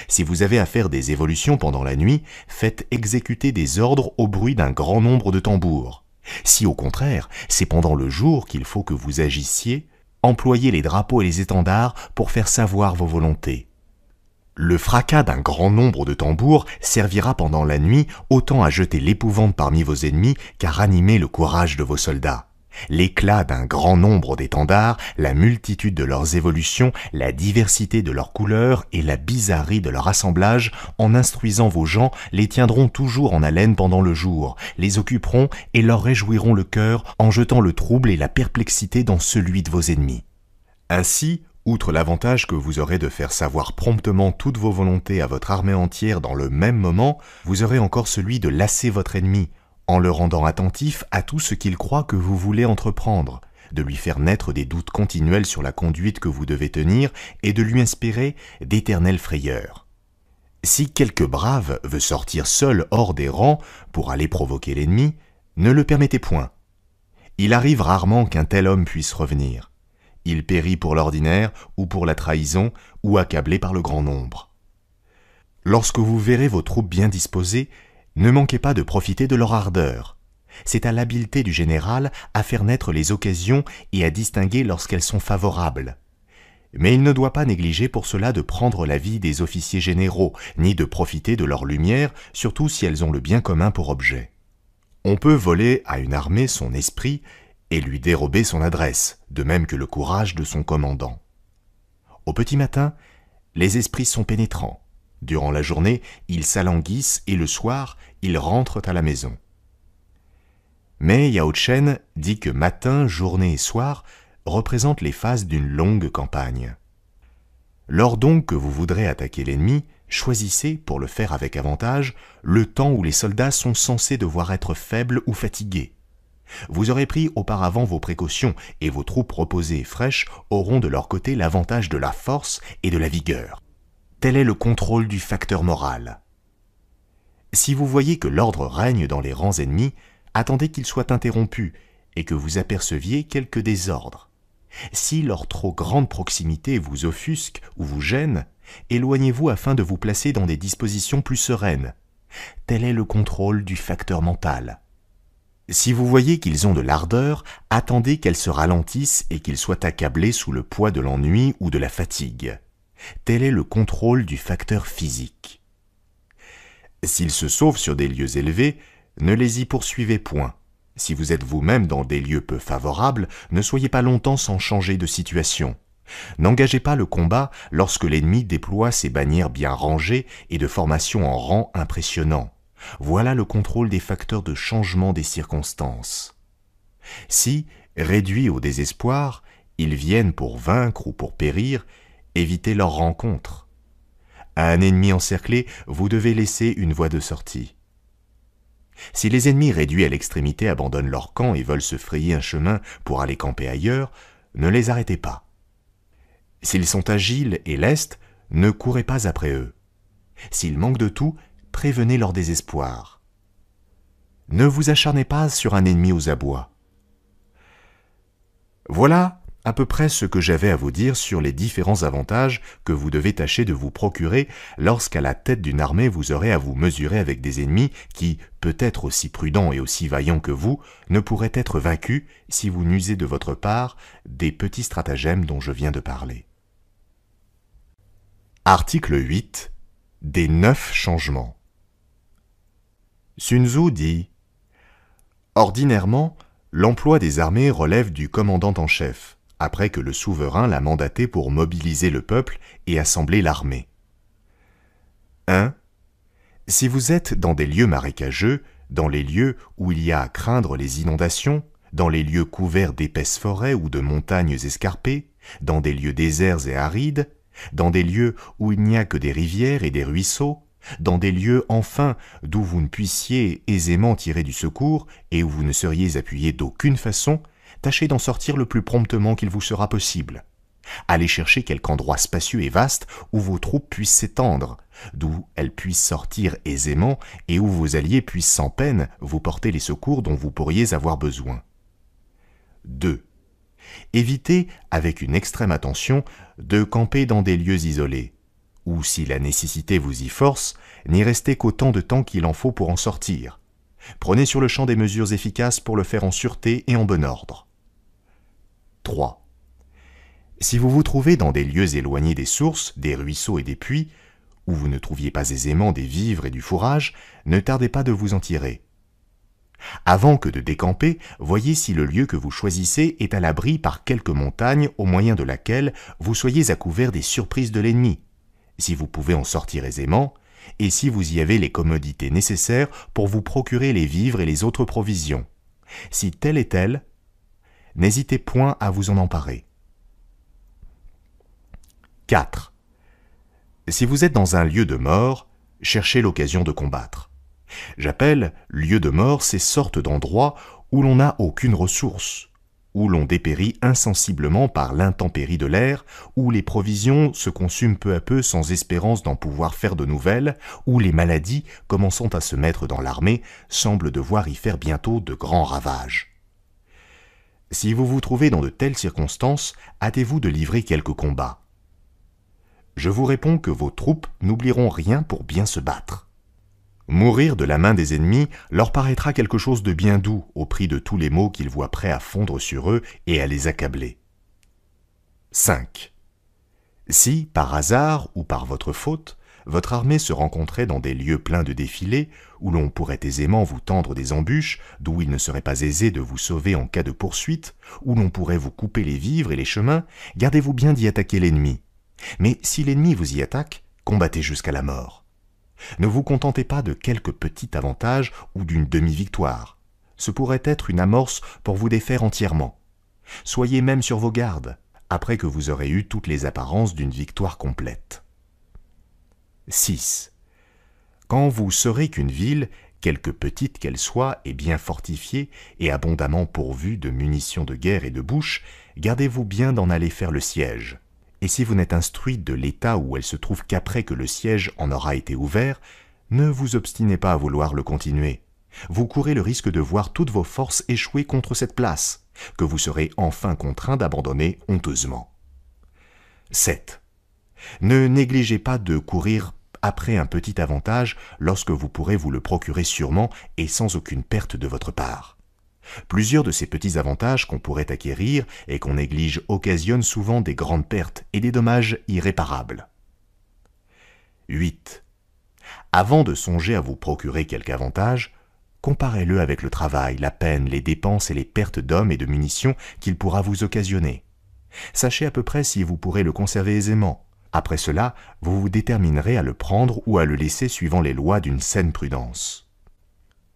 Si vous avez à faire des évolutions pendant la nuit, faites exécuter des ordres au bruit d'un grand nombre de tambours. Si au contraire, c'est pendant le jour qu'il faut que vous agissiez, employez les drapeaux et les étendards pour faire savoir vos volontés. Le fracas d'un grand nombre de tambours servira pendant la nuit autant à jeter l'épouvante parmi vos ennemis qu'à ranimer le courage de vos soldats. L'éclat d'un grand nombre d'étendards, la multitude de leurs évolutions, la diversité de leurs couleurs et la bizarrerie de leur assemblage, en instruisant vos gens, les tiendront toujours en haleine pendant le jour, les occuperont et leur réjouiront le cœur en jetant le trouble et la perplexité dans celui de vos ennemis. Ainsi, outre l'avantage que vous aurez de faire savoir promptement toutes vos volontés à votre armée entière dans le même moment, vous aurez encore celui de lasser votre ennemi, en le rendant attentif à tout ce qu'il croit que vous voulez entreprendre, de lui faire naître des doutes continuels sur la conduite que vous devez tenir et de lui inspirer d'éternelles frayeurs. Si quelque brave veut sortir seul hors des rangs pour aller provoquer l'ennemi, ne le permettez point. Il arrive rarement qu'un tel homme puisse revenir. Il périt pour l'ordinaire ou pour la trahison ou accablé par le grand nombre. Lorsque vous verrez vos troupes bien disposées, ne manquez pas de profiter de leur ardeur. C'est à l'habileté du général à faire naître les occasions et à distinguer lorsqu'elles sont favorables. Mais il ne doit pas négliger pour cela de prendre l'avis des officiers généraux, ni de profiter de leur lumière, surtout si elles ont le bien commun pour objet. On peut voler à une armée son esprit et lui dérober son adresse, de même que le courage de son commandant. Au petit matin, les esprits sont pénétrants. Durant la journée, ils s'alanguissent et le soir, ils rentrent à la maison. Mais Yao Chen dit que matin, journée et soir représentent les phases d'une longue campagne. Lors donc que vous voudrez attaquer l'ennemi, choisissez, pour le faire avec avantage, le temps où les soldats sont censés devoir être faibles ou fatigués. Vous aurez pris auparavant vos précautions et vos troupes reposées et fraîches auront de leur côté l'avantage de la force et de la vigueur. Tel est le contrôle du facteur moral. Si vous voyez que l'ordre règne dans les rangs ennemis, attendez qu'il soit interrompu et que vous aperceviez quelque désordre. Si leur trop grande proximité vous offusque ou vous gêne, éloignez-vous afin de vous placer dans des dispositions plus sereines. Tel est le contrôle du facteur mental. Si vous voyez qu'ils ont de l'ardeur, attendez qu'elle se ralentisse et qu'ils soient accablés sous le poids de l'ennui ou de la fatigue. Tel est le contrôle du facteur physique. S'ils se sauvent sur des lieux élevés, ne les y poursuivez point. Si vous êtes vous-même dans des lieux peu favorables, ne soyez pas longtemps sans changer de situation. N'engagez pas le combat lorsque l'ennemi déploie ses bannières bien rangées et de formation en rang impressionnant. Voilà le contrôle des facteurs de changement des circonstances. Si, réduits au désespoir, ils viennent pour vaincre ou pour périr, évitez leur rencontre. À un ennemi encerclé, vous devez laisser une voie de sortie. Si les ennemis réduits à l'extrémité abandonnent leur camp et veulent se frayer un chemin pour aller camper ailleurs, ne les arrêtez pas. S'ils sont agiles et lestes, ne courez pas après eux. S'ils manquent de tout, prévenez leur désespoir. Ne vous acharnez pas sur un ennemi aux abois. Voilà à peu près ce que j'avais à vous dire sur les différents avantages que vous devez tâcher de vous procurer lorsqu'à la tête d'une armée vous aurez à vous mesurer avec des ennemis qui, peut-être aussi prudents et aussi vaillants que vous, ne pourraient être vaincus si vous n'usez de votre part des petits stratagèmes dont je viens de parler. Article 8. Des 9 changements. Sun Tzu dit « Ordinairement, l'emploi des armées relève du commandant en chef, après que le souverain l'a mandaté pour mobiliser le peuple et assembler l'armée. 1. Si vous êtes dans des lieux marécageux, dans les lieux où il y a à craindre les inondations, dans les lieux couverts d'épaisses forêts ou de montagnes escarpées, dans des lieux déserts et arides, dans des lieux où il n'y a que des rivières et des ruisseaux, dans des lieux enfin d'où vous ne puissiez aisément tirer du secours et où vous ne seriez appuyé d'aucune façon, tâchez d'en sortir le plus promptement qu'il vous sera possible. Allez chercher quelque endroit spacieux et vaste où vos troupes puissent s'étendre, d'où elles puissent sortir aisément et où vos alliés puissent sans peine vous porter les secours dont vous pourriez avoir besoin. 2. Évitez, avec une extrême attention, de camper dans des lieux isolés, ou si la nécessité vous y force, n'y restez qu'autant de temps qu'il en faut pour en sortir. Prenez sur le champ des mesures efficaces pour le faire en sûreté et en bon ordre. 3. Si vous vous trouvez dans des lieux éloignés des sources, des ruisseaux et des puits, où vous ne trouviez pas aisément des vivres et du fourrage, ne tardez pas de vous en tirer. Avant que de décamper, voyez si le lieu que vous choisissez est à l'abri par quelque montagne au moyen de laquelle vous soyez à couvert des surprises de l'ennemi, si vous pouvez en sortir aisément, et si vous y avez les commodités nécessaires pour vous procurer les vivres et les autres provisions. Si tel est tel, n'hésitez point à vous en emparer. 4. Si vous êtes dans un lieu de mort, cherchez l'occasion de combattre. J'appelle lieu de mort ces sortes d'endroits où l'on n'a aucune ressource, où l'on dépérit insensiblement par l'intempérie de l'air, où les provisions se consument peu à peu sans espérance d'en pouvoir faire de nouvelles, où les maladies, commençant à se mettre dans l'armée, semblent devoir y faire bientôt de grands ravages. Si vous vous trouvez dans de telles circonstances, hâtez-vous de livrer quelques combats. Je vous réponds que vos troupes n'oublieront rien pour bien se battre. Mourir de la main des ennemis leur paraîtra quelque chose de bien doux au prix de tous les maux qu'ils voient prêts à fondre sur eux et à les accabler. 5. Si, par hasard ou par votre faute, votre armée se rencontrait dans des lieux pleins de défilés, où l'on pourrait aisément vous tendre des embûches, d'où il ne serait pas aisé de vous sauver en cas de poursuite, où l'on pourrait vous couper les vivres et les chemins, gardez-vous bien d'y attaquer l'ennemi. Mais si l'ennemi vous y attaque, combattez jusqu'à la mort. Ne vous contentez pas de quelques petits avantages ou d'une demi-victoire. Ce pourrait être une amorce pour vous défaire entièrement. Soyez même sur vos gardes, après que vous aurez eu toutes les apparences d'une victoire complète. 6. Quand vous saurez qu'une ville, quelque petite qu'elle soit, est bien fortifiée et abondamment pourvue de munitions de guerre et de bouches, gardez-vous bien d'en aller faire le siège. Et si vous n'êtes instruit de l'état où elle se trouve qu'après que le siège en aura été ouvert, ne vous obstinez pas à vouloir le continuer. Vous courez le risque de voir toutes vos forces échouer contre cette place, que vous serez enfin contraint d'abandonner honteusement. 7. Ne négligez pas de courir après un petit avantage lorsque vous pourrez vous le procurer sûrement et sans aucune perte de votre part. Plusieurs de ces petits avantages qu'on pourrait acquérir et qu'on néglige occasionnent souvent des grandes pertes et des dommages irréparables. 8. Avant de songer à vous procurer quelque avantage, comparez-le avec le travail, la peine, les dépenses et les pertes d'hommes et de munitions qu'il pourra vous occasionner. Sachez à peu près si vous pourrez le conserver aisément. Après cela, vous vous déterminerez à le prendre ou à le laisser suivant les lois d'une saine prudence.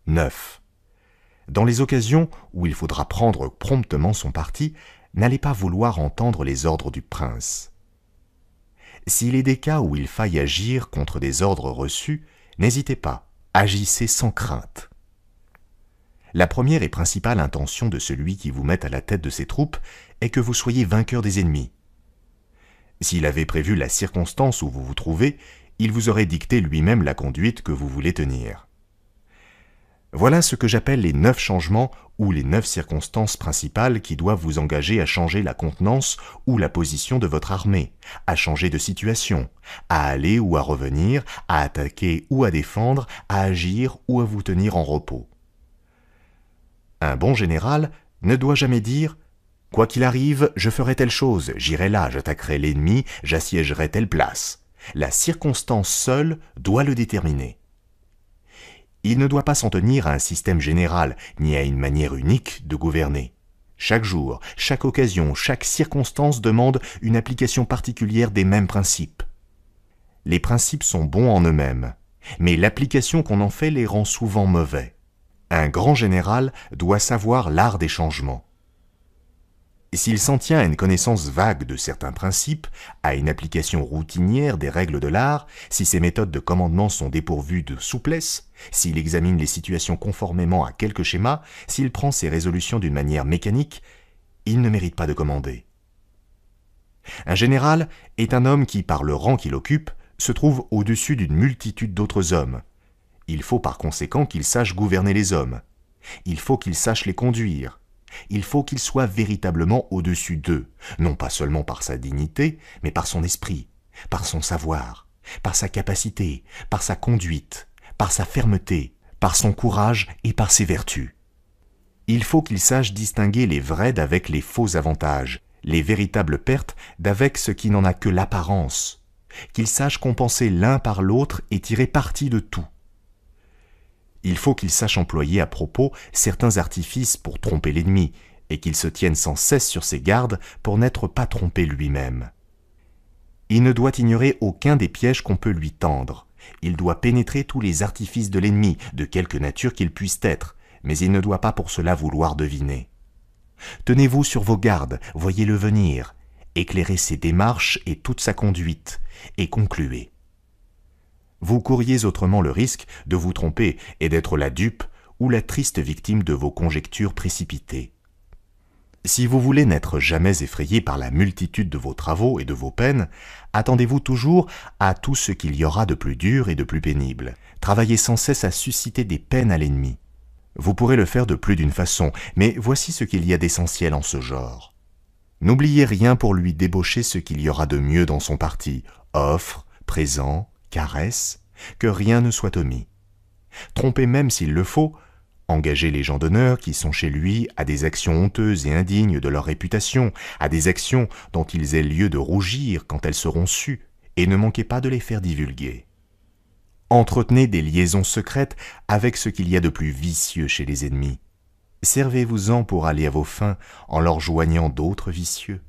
9. Dans les occasions où il faudra prendre promptement son parti, n'allez pas vouloir entendre les ordres du prince. S'il est des cas où il faille agir contre des ordres reçus, n'hésitez pas, agissez sans crainte. La première et principale intention de celui qui vous met à la tête de ses troupes est que vous soyez vainqueur des ennemis. S'il avait prévu la circonstance où vous vous trouvez, il vous aurait dicté lui-même la conduite que vous voulez tenir. Voilà ce que j'appelle les 9 changements ou les 9 circonstances principales qui doivent vous engager à changer la contenance ou la position de votre armée, à changer de situation, à aller ou à revenir, à attaquer ou à défendre, à agir ou à vous tenir en repos. Un bon général ne doit jamais dire « Quoi qu'il arrive, je ferai telle chose, j'irai là, j'attaquerai l'ennemi, j'assiégerai telle place ». La circonstance seule doit le déterminer. Il ne doit pas s'en tenir à un système général, ni à une manière unique de gouverner. Chaque jour, chaque occasion, chaque circonstance demande une application particulière des mêmes principes. Les principes sont bons en eux-mêmes, mais l'application qu'on en fait les rend souvent mauvais. Un grand général doit savoir l'art des changements. S'il s'en tient à une connaissance vague de certains principes, à une application routinière des règles de l'art, si ses méthodes de commandement sont dépourvues de souplesse, s'il examine les situations conformément à quelques schémas, s'il prend ses résolutions d'une manière mécanique, il ne mérite pas de commander. Un général est un homme qui, par le rang qu'il occupe, se trouve au-dessus d'une multitude d'autres hommes. Il faut par conséquent qu'il sache gouverner les hommes. Il faut qu'il sache les conduire. Il faut qu'il soit véritablement au-dessus d'eux, non pas seulement par sa dignité, mais par son esprit, par son savoir, par sa capacité, par sa conduite, par sa fermeté, par son courage et par ses vertus. Il faut qu'il sache distinguer les vrais d'avec les faux avantages, les véritables pertes d'avec ce qui n'en a que l'apparence, qu'il sache compenser l'un par l'autre et tirer parti de tout. Il faut qu'il sache employer à propos certains artifices pour tromper l'ennemi, et qu'il se tienne sans cesse sur ses gardes pour n'être pas trompé lui-même. Il ne doit ignorer aucun des pièges qu'on peut lui tendre. Il doit pénétrer tous les artifices de l'ennemi, de quelque nature qu'ils puissent être, mais il ne doit pas pour cela vouloir deviner. Tenez-vous sur vos gardes, voyez-le venir, éclairez ses démarches et toute sa conduite, et concluez. Vous courriez autrement le risque de vous tromper et d'être la dupe ou la triste victime de vos conjectures précipitées. Si vous voulez n'être jamais effrayé par la multitude de vos travaux et de vos peines, attendez-vous toujours à tout ce qu'il y aura de plus dur et de plus pénible. Travaillez sans cesse à susciter des peines à l'ennemi. Vous pourrez le faire de plus d'une façon, mais voici ce qu'il y a d'essentiel en ce genre. N'oubliez rien pour lui débaucher ce qu'il y aura de mieux dans son parti, offres, présents, caresses, que rien ne soit omis. Trompez même s'il le faut, engagez les gens d'honneur qui sont chez lui à des actions honteuses et indignes de leur réputation, à des actions dont ils aient lieu de rougir quand elles seront sues, et ne manquez pas de les faire divulguer. Entretenez des liaisons secrètes avec ce qu'il y a de plus vicieux chez les ennemis. Servez-vous-en pour aller à vos fins en leur joignant d'autres vicieux.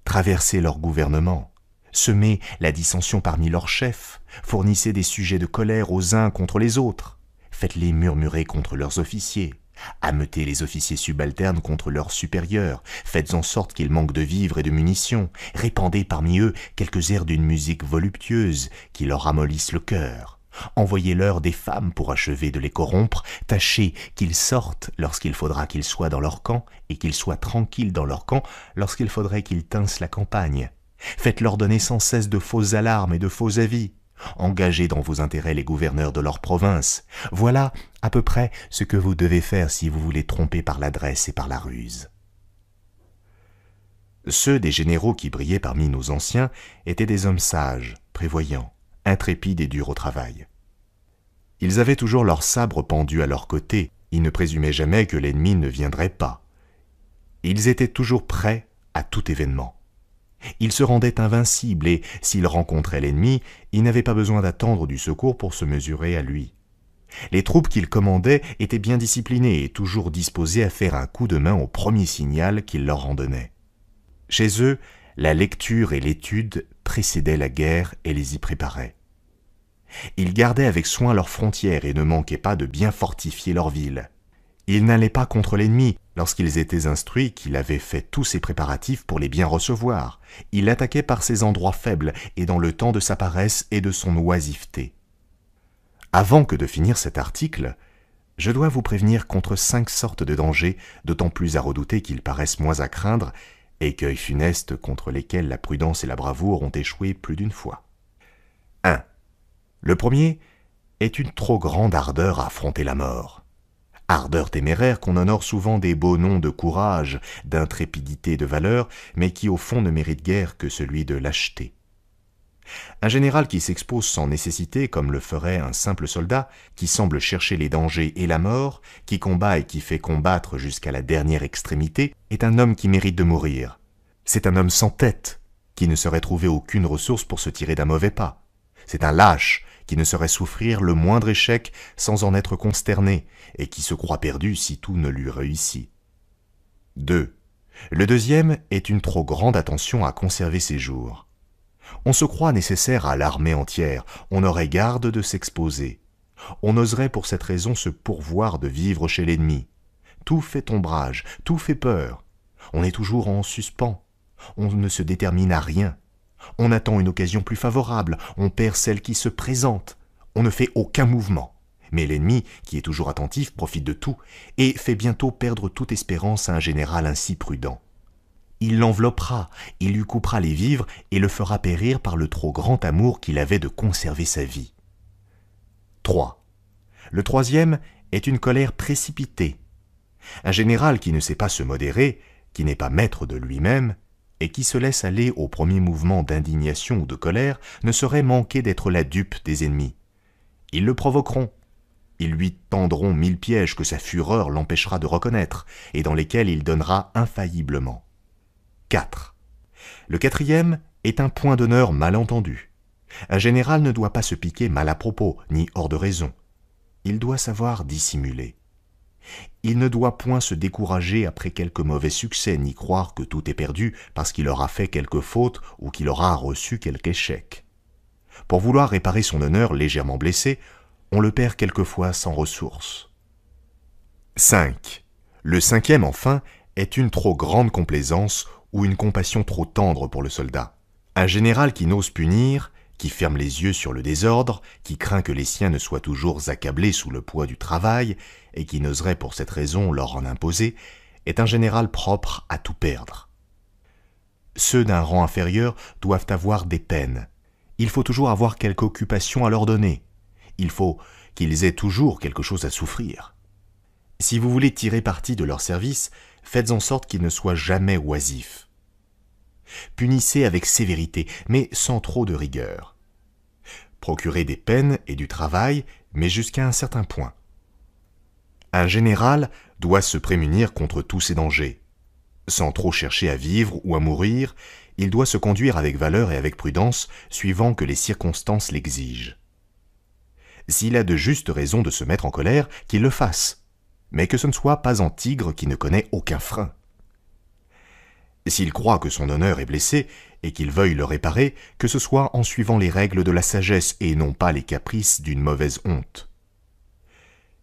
Traversez leur gouvernement. Semez la dissension parmi leurs chefs, fournissez des sujets de colère aux uns contre les autres, faites-les murmurer contre leurs officiers, ameutez les officiers subalternes contre leurs supérieurs, faites en sorte qu'ils manquent de vivres et de munitions, répandez parmi eux quelques airs d'une musique voluptueuse qui leur ramollissent le cœur. Envoyez-leur des femmes pour achever de les corrompre, tâchez qu'ils sortent lorsqu'il faudra qu'ils soient dans leur camp et qu'ils soient tranquilles dans leur camp lorsqu'il faudrait qu'ils tinssent la campagne. Faites-leur donner sans cesse de fausses alarmes et de faux avis. Engagez dans vos intérêts les gouverneurs de leur province. Voilà à peu près ce que vous devez faire si vous voulez tromper par l'adresse et par la ruse. Ceux des généraux qui brillaient parmi nos anciens étaient des hommes sages, prévoyants, intrépides et durs au travail. Ils avaient toujours leur sabre pendu à leur côté, ils ne présumaient jamais que l'ennemi ne viendrait pas. Ils étaient toujours prêts à tout événement. Ils se rendaient invincibles et, s'ils rencontraient l'ennemi, ils n'avaient pas besoin d'attendre du secours pour se mesurer à lui. Les troupes qu'ils commandaient étaient bien disciplinées et toujours disposées à faire un coup de main au premier signal qu'il leur en donnait. Chez eux, la lecture et l'étude précédaient la guerre et les y préparaient. Ils gardaient avec soin leurs frontières et ne manquaient pas de bien fortifier leurs villes. Ils n'allaient pas contre l'ennemi lorsqu'ils étaient instruits qu'il avait fait tous ses préparatifs pour les bien recevoir. Ils l'attaquaient par ses endroits faibles et dans le temps de sa paresse et de son oisiveté. Avant que de finir cet article, je dois vous prévenir contre 5 sortes de dangers, d'autant plus à redouter qu'ils paraissent moins à craindre, écueils funestes contre lesquels la prudence et la bravoure ont échoué plus d'une fois. 1. Le premier est une trop grande ardeur à affronter la mort. Ardeur téméraire qu'on honore souvent des beaux noms de courage, d'intrépidité, de valeur, mais qui au fond ne mérite guère que celui de lâcheté. Un général qui s'expose sans nécessité, comme le ferait un simple soldat, qui semble chercher les dangers et la mort, qui combat et qui fait combattre jusqu'à la dernière extrémité, est un homme qui mérite de mourir. C'est un homme sans tête, qui ne saurait trouver aucune ressource pour se tirer d'un mauvais pas. C'est un lâche, qui ne saurait souffrir le moindre échec sans en être consterné, et qui se croit perdu si tout ne lui réussit. 2. Le deuxième est une trop grande attention à conserver ses jours. On se croit nécessaire à l'armée entière, on aurait garde de s'exposer. On oserait pour cette raison se pourvoir de vivre chez l'ennemi. Tout fait ombrage, tout fait peur. On est toujours en suspens, on ne se détermine à rien. On attend une occasion plus favorable, on perd celle qui se présente, on ne fait aucun mouvement. Mais l'ennemi, qui est toujours attentif, profite de tout et fait bientôt perdre toute espérance à un général ainsi prudent. Il l'enveloppera, il lui coupera les vivres et le fera périr par le trop grand amour qu'il avait de conserver sa vie. 3. Le troisième est une colère précipitée. Un général qui ne sait pas se modérer, qui n'est pas maître de lui-même, et qui se laisse aller au premier mouvement d'indignation ou de colère, ne saurait manquer d'être la dupe des ennemis. Ils le provoqueront. Ils lui tendront 1000 pièges que sa fureur l'empêchera de reconnaître, et dans lesquels il donnera infailliblement. 4. Le quatrième est un point d'honneur mal entendu. Un général ne doit pas se piquer mal à propos, ni hors de raison. Il doit savoir dissimuler. Il ne doit point se décourager après quelque mauvais succès, ni croire que tout est perdu parce qu'il aura fait quelque faute ou qu'il aura reçu quelque échec. Pour vouloir réparer son honneur légèrement blessé, on le perd quelquefois sans ressources. 5. Le cinquième, enfin, est une trop grande complaisance ou une compassion trop tendre pour le soldat. Un général qui n'ose punir, qui ferme les yeux sur le désordre, qui craint que les siens ne soient toujours accablés sous le poids du travail, et qui n'oserait pour cette raison leur en imposer, est un général propre à tout perdre. Ceux d'un rang inférieur doivent avoir des peines. Il faut toujours avoir quelque occupation à leur donner. Il faut qu'ils aient toujours quelque chose à souffrir. Si vous voulez tirer parti de leur service, faites en sorte qu'ils ne soient jamais oisifs. Punissez avec sévérité, mais sans trop de rigueur. Procurez des peines et du travail, mais jusqu'à un certain point. Un général doit se prémunir contre tous ces dangers. Sans trop chercher à vivre ou à mourir, il doit se conduire avec valeur et avec prudence, suivant que les circonstances l'exigent. S'il a de justes raisons de se mettre en colère, qu'il le fasse, mais que ce ne soit pas en tigre qui ne connaît aucun frein. S'il croit que son honneur est blessé et qu'il veuille le réparer, que ce soit en suivant les règles de la sagesse et non pas les caprices d'une mauvaise honte.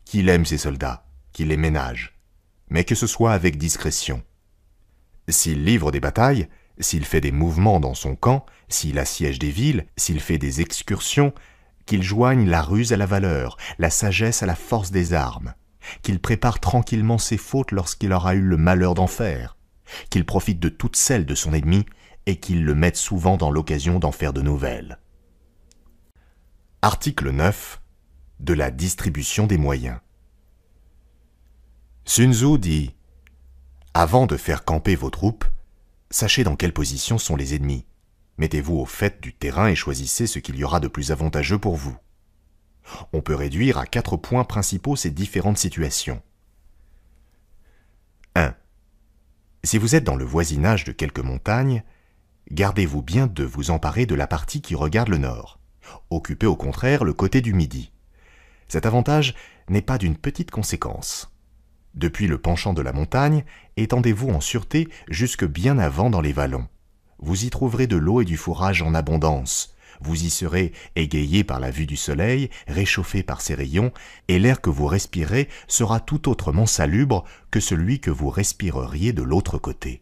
Qu'il aime ses soldats, qu'il les ménage, mais que ce soit avec discrétion. S'il livre des batailles, s'il fait des mouvements dans son camp, s'il assiège des villes, s'il fait des excursions, qu'il joigne la ruse à la valeur, la sagesse à la force des armes, qu'il prépare tranquillement ses fautes lorsqu'il aura eu le malheur d'en faire, qu'il profite de toutes celles de son ennemi et qu'il le mette souvent dans l'occasion d'en faire de nouvelles. Article 9 de la distribution des moyens. Sun Tzu dit « Avant de faire camper vos troupes, sachez dans quelle position sont les ennemis. Mettez-vous au fait du terrain et choisissez ce qu'il y aura de plus avantageux pour vous. » On peut réduire à 4 points principaux ces différentes situations. 1. Si vous êtes dans le voisinage de quelques montagnes, gardez-vous bien de vous emparer de la partie qui regarde le nord. Occupez au contraire le côté du midi. Cet avantage n'est pas d'une petite conséquence. Depuis le penchant de la montagne, étendez-vous en sûreté jusque bien avant dans les vallons. Vous y trouverez de l'eau et du fourrage en abondance. Vous y serez égayé par la vue du soleil, réchauffé par ses rayons, et l'air que vous respirez sera tout autrement salubre que celui que vous respireriez de l'autre côté.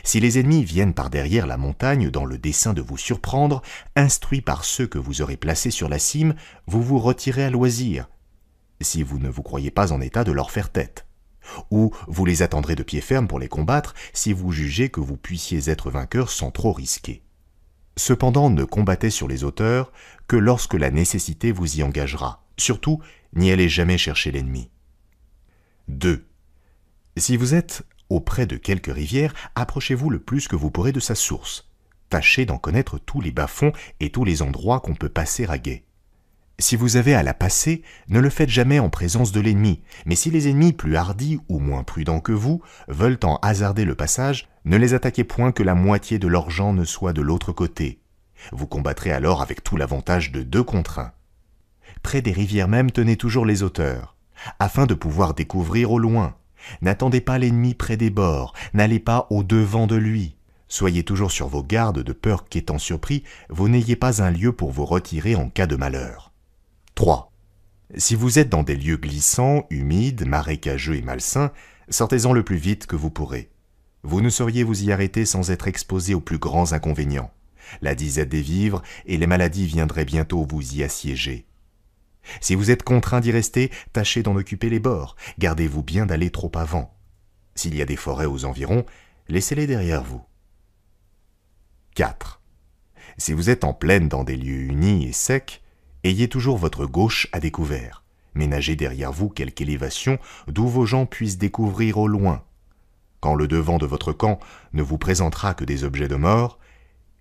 Si les ennemis viennent par derrière la montagne dans le dessein de vous surprendre, instruits par ceux que vous aurez placés sur la cime, vous vous retirez à loisir, si vous ne vous croyez pas en état de leur faire tête. Ou vous les attendrez de pied ferme pour les combattre si vous jugez que vous puissiez être vainqueur sans trop risquer. Cependant, ne combattez sur les hauteurs que lorsque la nécessité vous y engagera. Surtout, n'y allez jamais chercher l'ennemi. 2. Si vous êtes auprès de quelque rivière, approchez-vous le plus que vous pourrez de sa source. Tâchez d'en connaître tous les bas-fonds et tous les endroits qu'on peut passer à gué. Si vous avez à la passer, ne le faites jamais en présence de l'ennemi, mais si les ennemis plus hardis ou moins prudents que vous veulent en hasarder le passage, ne les attaquez point que la moitié de leurs gens ne soit de l'autre côté. Vous combattrez alors avec tout l'avantage de 2 contre 1. Près des rivières même, tenez toujours les hauteurs, afin de pouvoir découvrir au loin. N'attendez pas l'ennemi près des bords, n'allez pas au-devant de lui. Soyez toujours sur vos gardes de peur qu'étant surpris, vous n'ayez pas un lieu pour vous retirer en cas de malheur. 3. Si vous êtes dans des lieux glissants, humides, marécageux et malsains, sortez-en le plus vite que vous pourrez. Vous ne sauriez vous y arrêter sans être exposé aux plus grands inconvénients. La disette des vivres et les maladies viendraient bientôt vous y assiéger. Si vous êtes contraint d'y rester, tâchez d'en occuper les bords, gardez-vous bien d'aller trop avant. S'il y a des forêts aux environs, laissez-les derrière vous. 4. Si vous êtes en plaine dans des lieux unis et secs, ayez toujours votre gauche à découvert. Ménagez derrière vous quelque élévation d'où vos gens puissent découvrir au loin. Quand le devant de votre camp ne vous présentera que des objets de mort,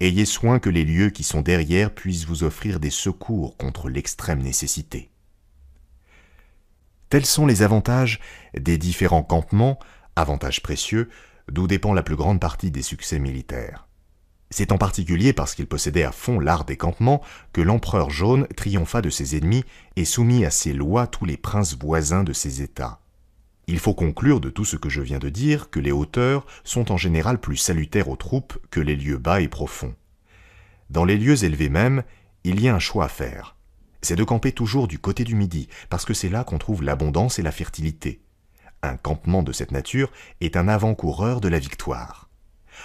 ayez soin que les lieux qui sont derrière puissent vous offrir des secours contre l'extrême nécessité. Tels sont les avantages des différents campements, avantages précieux, d'où dépend la plus grande partie des succès militaires. C'est en particulier parce qu'il possédait à fond l'art des campements que l'empereur jaune triompha de ses ennemis et soumit à ses lois tous les princes voisins de ses États. Il faut conclure de tout ce que je viens de dire que les hauteurs sont en général plus salutaires aux troupes que les lieux bas et profonds. Dans les lieux élevés même, il y a un choix à faire. C'est de camper toujours du côté du midi, parce que c'est là qu'on trouve l'abondance et la fertilité. Un campement de cette nature est un avant-coureur de la victoire.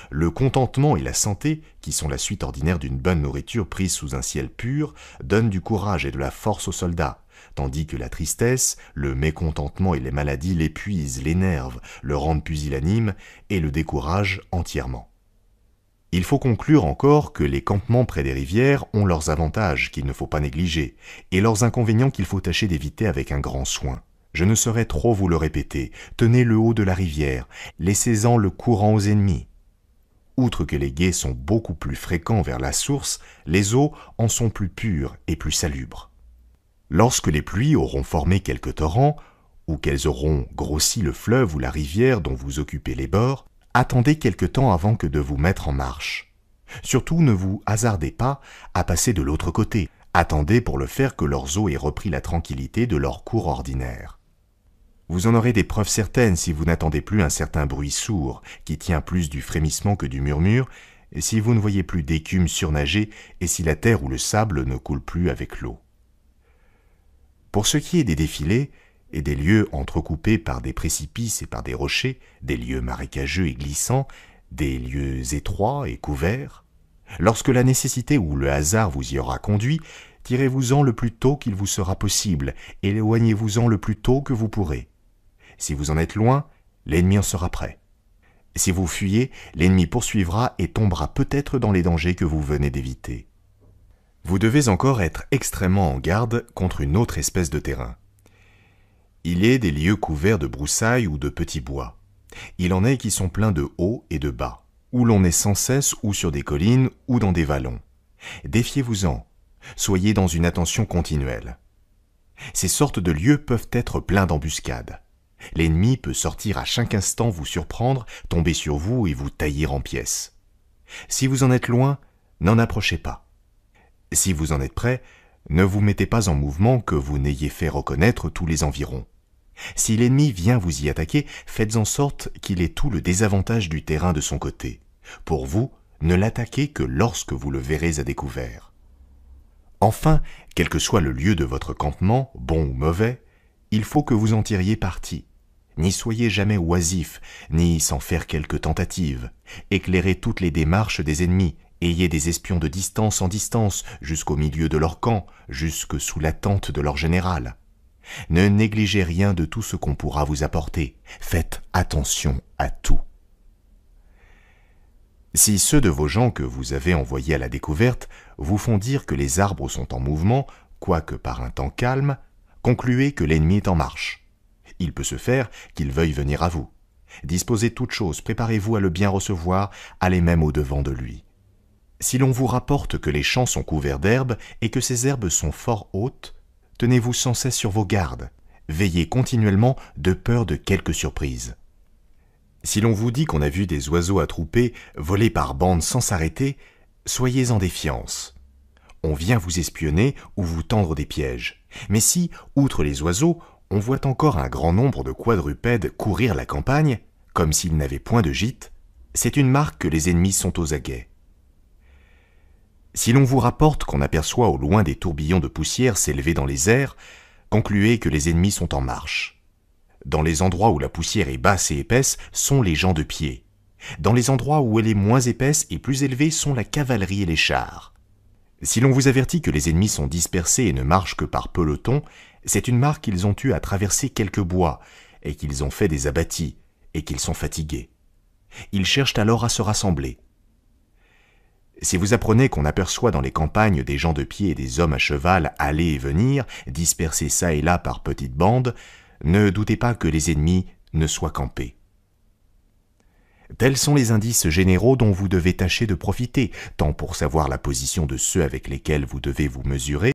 Le contentement et la santé, qui sont la suite ordinaire d'une bonne nourriture prise sous un ciel pur, donnent du courage et de la force aux soldats, tandis que la tristesse, le mécontentement et les maladies l'épuisent, l'énervent, le rendent pusillanime et le découragent entièrement. Il faut conclure encore que les campements près des rivières ont leurs avantages qu'il ne faut pas négliger, et leurs inconvénients qu'il faut tâcher d'éviter avec un grand soin. Je ne saurais trop vous le répéter, tenez le haut de la rivière, laissez-en le courant aux ennemis. Outre que les gués sont beaucoup plus fréquents vers la source, les eaux en sont plus pures et plus salubres. Lorsque les pluies auront formé quelques torrents, ou qu'elles auront grossi le fleuve ou la rivière dont vous occupez les bords, attendez quelque temps avant que de vous mettre en marche. Surtout ne vous hasardez pas à passer de l'autre côté, attendez pour le faire que leurs eaux aient repris la tranquillité de leur cours ordinaire. Vous en aurez des preuves certaines si vous n'attendez plus un certain bruit sourd, qui tient plus du frémissement que du murmure, et si vous ne voyez plus d'écume surnager, et si la terre ou le sable ne coule plus avec l'eau. Pour ce qui est des défilés, et des lieux entrecoupés par des précipices et par des rochers, des lieux marécageux et glissants, des lieux étroits et couverts, lorsque la nécessité ou le hasard vous y aura conduit, tirez-vous-en le plus tôt qu'il vous sera possible, et éloignez-vous-en le plus tôt que vous pourrez. Si vous en êtes loin, l'ennemi en sera prêt. Si vous fuyez, l'ennemi poursuivra et tombera peut-être dans les dangers que vous venez d'éviter. Vous devez encore être extrêmement en garde contre une autre espèce de terrain. Il est des lieux couverts de broussailles ou de petits bois. Il en est qui sont pleins de hauts et de bas, où l'on est sans cesse ou sur des collines ou dans des vallons. Défiez-vous-en, soyez dans une attention continuelle. Ces sortes de lieux peuvent être pleins d'embuscades. L'ennemi peut sortir à chaque instant vous surprendre, tomber sur vous et vous tailler en pièces. Si vous en êtes loin, n'en approchez pas. Si vous en êtes près, ne vous mettez pas en mouvement que vous n'ayez fait reconnaître tous les environs. Si l'ennemi vient vous y attaquer, faites en sorte qu'il ait tout le désavantage du terrain de son côté. Pour vous, ne l'attaquez que lorsque vous le verrez à découvert. Enfin, quel que soit le lieu de votre campement, bon ou mauvais, il faut que vous en tiriez parti. N'y soyez jamais oisif, ni sans faire quelque tentative. Éclairez toutes les démarches des ennemis, ayez des espions de distance en distance, jusqu'au milieu de leur camp, jusque sous la tente de leur général. Ne négligez rien de tout ce qu'on pourra vous apporter. Faites attention à tout. Si ceux de vos gens que vous avez envoyés à la découverte vous font dire que les arbres sont en mouvement, quoique par un temps calme, concluez que l'ennemi est en marche. Il peut se faire qu'il veuille venir à vous. Disposez toutes choses, préparez-vous à le bien recevoir, allez même au-devant de lui. Si l'on vous rapporte que les champs sont couverts d'herbes et que ces herbes sont fort hautes, tenez-vous sans cesse sur vos gardes, veillez continuellement de peur de quelque surprise. Si l'on vous dit qu'on a vu des oiseaux attroupés voler par bandes sans s'arrêter, soyez en défiance. On vient vous espionner ou vous tendre des pièges. Mais si, outre les oiseaux, on voit encore un grand nombre de quadrupèdes courir la campagne, comme s'ils n'avaient point de gîte, c'est une marque que les ennemis sont aux aguets. Si l'on vous rapporte qu'on aperçoit au loin des tourbillons de poussière s'élever dans les airs, concluez que les ennemis sont en marche. Dans les endroits où la poussière est basse et épaisse sont les gens de pied. Dans les endroits où elle est moins épaisse et plus élevée sont la cavalerie et les chars. Si l'on vous avertit que les ennemis sont dispersés et ne marchent que par peloton, c'est une marque qu'ils ont eu à traverser quelques bois, et qu'ils ont fait des abattis, et qu'ils sont fatigués. Ils cherchent alors à se rassembler. Si vous apprenez qu'on aperçoit dans les campagnes des gens de pied et des hommes à cheval aller et venir, dispersés çà et là par petites bandes, ne doutez pas que les ennemis ne soient campés. Tels sont les indices généraux dont vous devez tâcher de profiter, tant pour savoir la position de ceux avec lesquels vous devez vous mesurer,